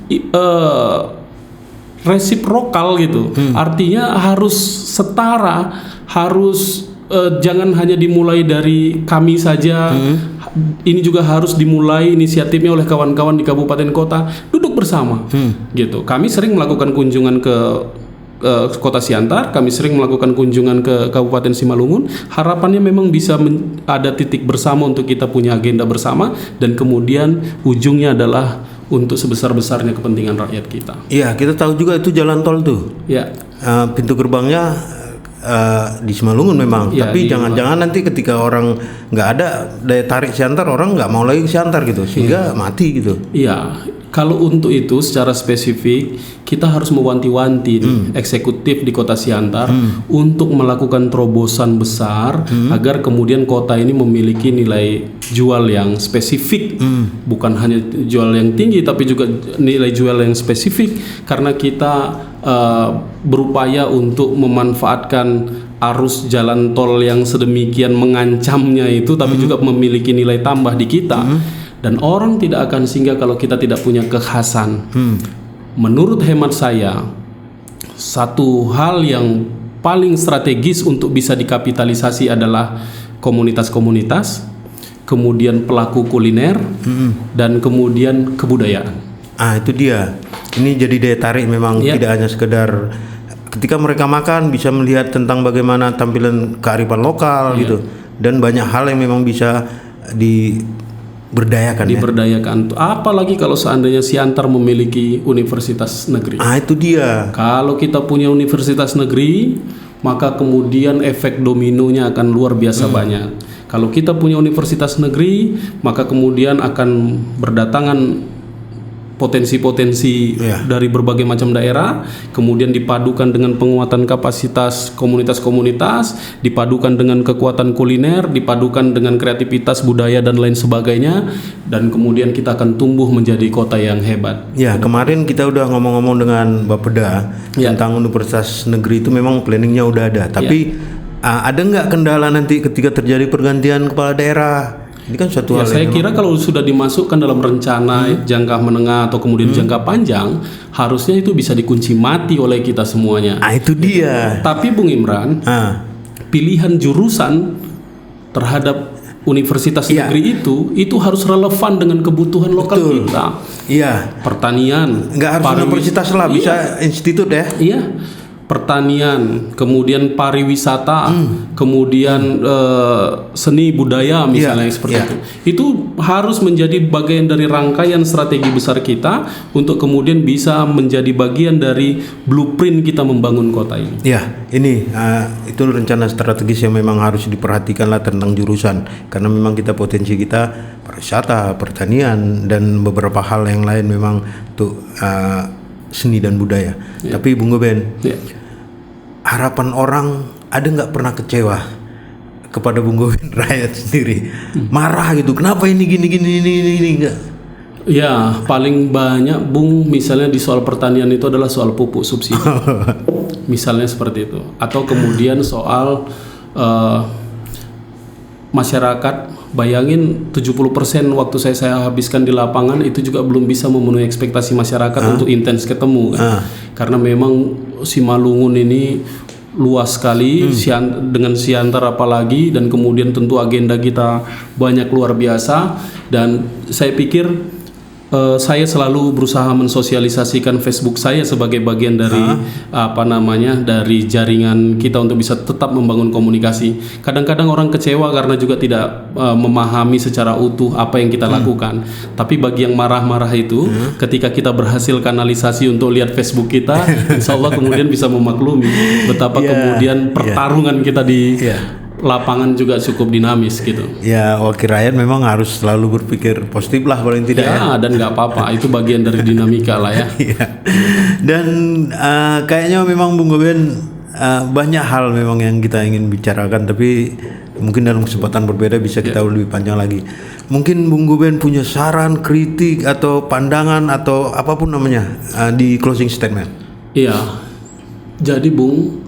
resiprokal gitu, artinya harus setara, harus jangan hanya dimulai dari kami saja. Ini juga harus dimulai inisiatifnya oleh kawan-kawan di kabupaten kota, duduk bersama gitu. Kami sering melakukan kunjungan ke kota Siantar, kami sering melakukan kunjungan ke Kabupaten Simalungun. Harapannya memang bisa ada titik bersama untuk kita punya agenda bersama, dan kemudian ujungnya adalah untuk sebesar-besarnya kepentingan rakyat kita. Iya, kita tahu juga itu jalan tol tuh. Ya. Pintu gerbangnya di Simalungun memang, tapi jangan-jangan nanti ketika orang nggak ada daya tarik Siantar, orang nggak mau lagi ke Siantar gitu, sehingga mati gitu. Iya, kalau untuk itu secara spesifik kita harus mewanti-wanti eksekutif di kota Siantar untuk melakukan terobosan besar agar kemudian kota ini memiliki nilai jual yang spesifik, bukan hanya jual yang tinggi tapi juga nilai jual yang spesifik, karena kita berupaya untuk memanfaatkan arus jalan tol yang sedemikian mengancamnya itu, tapi juga memiliki nilai tambah di kita. Dan orang tidak akan singgah kalau kita tidak punya kekhasan. Menurut hemat saya, satu hal yang paling strategis untuk bisa dikapitalisasi adalah komunitas-komunitas, kemudian pelaku kuliner, dan kemudian kebudayaan. Itu dia. Ini jadi daya tarik memang, tidak hanya sekedar ketika mereka makan bisa melihat tentang bagaimana tampilan kearifan lokal gitu, dan banyak hal yang memang bisa diberdayakan. Apalagi kalau seandainya Siantar memiliki universitas negeri. Itu dia. Kalau kita punya universitas negeri, maka kemudian efek dominonya akan luar biasa banyak. Kalau kita punya universitas negeri, maka kemudian akan berdatangan potensi-potensi dari berbagai macam daerah, kemudian dipadukan dengan penguatan kapasitas komunitas-komunitas, dipadukan dengan kekuatan kuliner, dipadukan dengan kreativitas budaya dan lain sebagainya, dan kemudian kita akan tumbuh menjadi kota yang hebat. Ya, kemarin kita udah ngomong-ngomong dengan Bapeda tentang Universitas Negeri itu memang planningnya udah ada, tapi ada nggak kendala nanti ketika terjadi pergantian kepala daerah? Ini kan suatu hal saya kira kalau sudah dimasukkan dalam rencana jangka menengah atau kemudian jangka panjang, harusnya itu bisa dikunci mati oleh kita semuanya. Itu dia. Tapi Bung Imran, pilihan jurusan terhadap universitas negeri itu harus relevan dengan kebutuhan lokal kita. Iya. Pertanian. Nggak harus universitas lah, bisa institut ya. Iya. Pertanian, kemudian pariwisata, kemudian seni budaya misalnya seperti itu. Itu harus menjadi bagian dari rangkaian strategi besar kita untuk kemudian bisa menjadi bagian dari blueprint kita membangun kota ini. Ya, ini itu rencana strategis yang memang harus diperhatikan lah tentang jurusan, karena memang kita potensi kita pariwisata, pertanian dan beberapa hal yang lain memang untuk seni dan budaya. Tapi Bung Goben, harapan orang ada nggak pernah kecewa kepada Bung Goben rakyat sendiri, marah gitu, kenapa ini gini enggak? Ya, paling banyak Bung, misalnya di soal pertanian itu adalah soal pupuk subsidi. Misalnya seperti itu. Atau kemudian soal masyarakat, bayangin 70% waktu saya habiskan di lapangan itu juga belum bisa memenuhi ekspektasi masyarakat untuk intens ketemu kan? Karena memang Simalungun ini luas sekali, dengan Siantar apalagi, dan kemudian tentu agenda kita banyak luar biasa, dan saya pikir saya selalu berusaha mensosialisasikan Facebook saya sebagai bagian dari dari jaringan kita untuk bisa tetap membangun komunikasi. Kadang-kadang orang kecewa karena juga tidak memahami secara utuh apa yang kita lakukan. Tapi bagi yang marah-marah itu, ketika kita berhasil kanalisasi untuk lihat Facebook kita, insya Allah kemudian bisa memaklumi betapa kemudian pertarungan kita di lapangan juga cukup dinamis gitu. Ya, wakil rakyat memang harus selalu berpikir positif lah paling tidak ya. Dan nggak apa-apa, itu bagian dari dinamika lah ya. Dan kayaknya memang Bung Goben banyak hal memang yang kita ingin bicarakan, tapi mungkin dalam kesempatan berbeda bisa kita lebih panjang lagi. Mungkin Bung Goben punya saran, kritik atau pandangan atau apapun namanya di closing statement. Iya. Jadi Bung,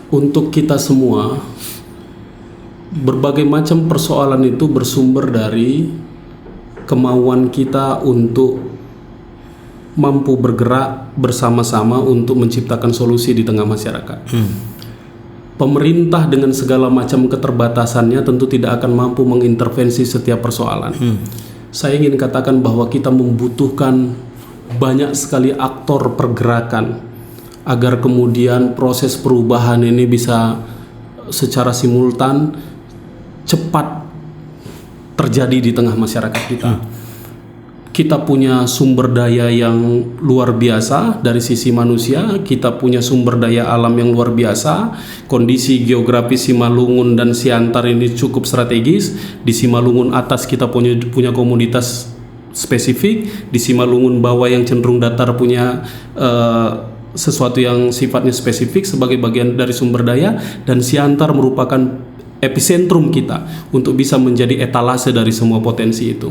untuk kita semua, berbagai macam persoalan itu bersumber dari kemauan kita untuk mampu bergerak bersama-sama untuk menciptakan solusi di tengah masyarakat. Pemerintah dengan segala macam keterbatasannya tentu tidak akan mampu mengintervensi setiap persoalan. Saya ingin katakan bahwa kita membutuhkan banyak sekali aktor pergerakan agar kemudian proses perubahan ini bisa secara simultan cepat terjadi di tengah masyarakat kita. Kita punya sumber daya yang luar biasa dari sisi manusia, kita punya sumber daya alam yang luar biasa. Kondisi geografis Simalungun dan Siantar ini cukup strategis. Di Simalungun atas kita punya komunitas spesifik, di Simalungun bawah yang cenderung datar punya sesuatu yang sifatnya spesifik sebagai bagian dari sumber daya, dan Siantar merupakan epicentrum kita untuk bisa menjadi etalase dari semua potensi itu.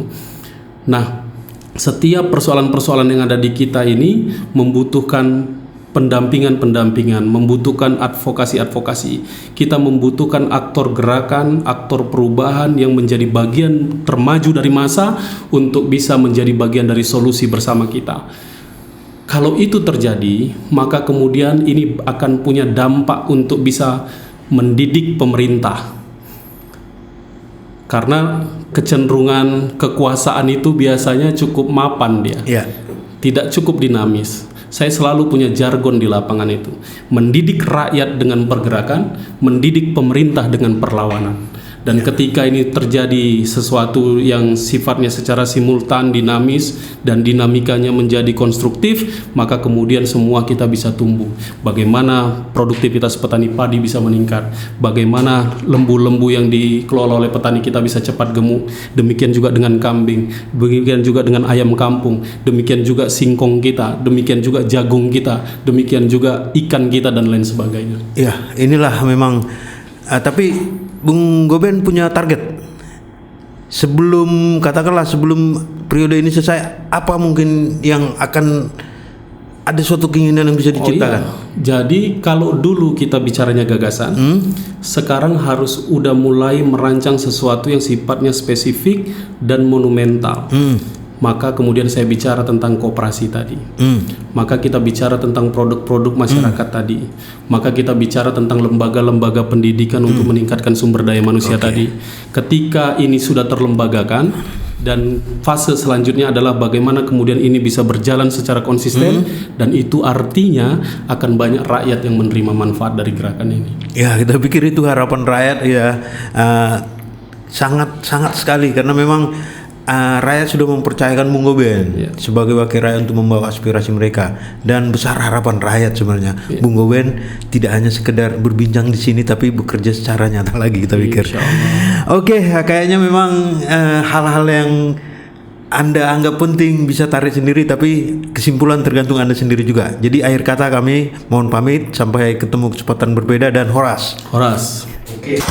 Nah, setiap persoalan-persoalan yang ada di kita ini membutuhkan pendampingan, membutuhkan advokasi. Kita membutuhkan aktor gerakan, aktor perubahan yang menjadi bagian termaju dari masa untuk bisa menjadi bagian dari solusi bersama kita. Kalau itu terjadi, maka kemudian ini akan punya dampak untuk bisa mendidik pemerintah. Karena kecenderungan kekuasaan itu biasanya cukup mapan dia, tidak cukup dinamis. Saya selalu punya jargon di lapangan itu, mendidik rakyat dengan pergerakan, mendidik pemerintah dengan perlawanan. Dan ketika ini terjadi sesuatu yang sifatnya secara simultan, dinamis, dan dinamikanya menjadi konstruktif, maka kemudian semua kita bisa tumbuh. Bagaimana produktivitas petani padi bisa meningkat, bagaimana lembu-lembu yang dikelola oleh petani kita bisa cepat gemuk, demikian juga dengan kambing, demikian juga dengan ayam kampung, demikian juga singkong kita, demikian juga jagung kita, demikian juga ikan kita, dan lain sebagainya. Ya, inilah memang. Tapi Bung Goben punya target sebelum periode ini selesai, apa mungkin yang akan ada suatu keinginan yang bisa diciptakan? Iya. Jadi kalau dulu kita bicaranya gagasan, sekarang harus udah mulai merancang sesuatu yang sifatnya spesifik dan monumental. Maka kemudian saya bicara tentang koperasi tadi. Maka kita bicara tentang produk-produk masyarakat tadi. Maka kita bicara tentang lembaga-lembaga pendidikan untuk meningkatkan sumber daya manusia tadi. Ketika ini sudah terlembagakan, dan fase selanjutnya adalah bagaimana kemudian ini bisa berjalan secara konsisten, dan itu artinya akan banyak rakyat yang menerima manfaat dari gerakan ini. Ya, kita pikir itu harapan rakyat ya, sangat sekali, karena memang rakyat sudah mempercayakan Bung Goben sebagai wakil rakyat untuk membawa aspirasi mereka, dan besar harapan rakyat sebenarnya. Bung Goben tidak hanya sekedar berbincang di sini, tapi bekerja secara nyata lagi, kita pikir. Oke, kayaknya memang hal-hal yang Anda anggap penting bisa tarik sendiri, tapi kesimpulan tergantung Anda sendiri juga. Jadi akhir kata kami mohon pamit, sampai ketemu kesempatan berbeda, dan Horas. Oke.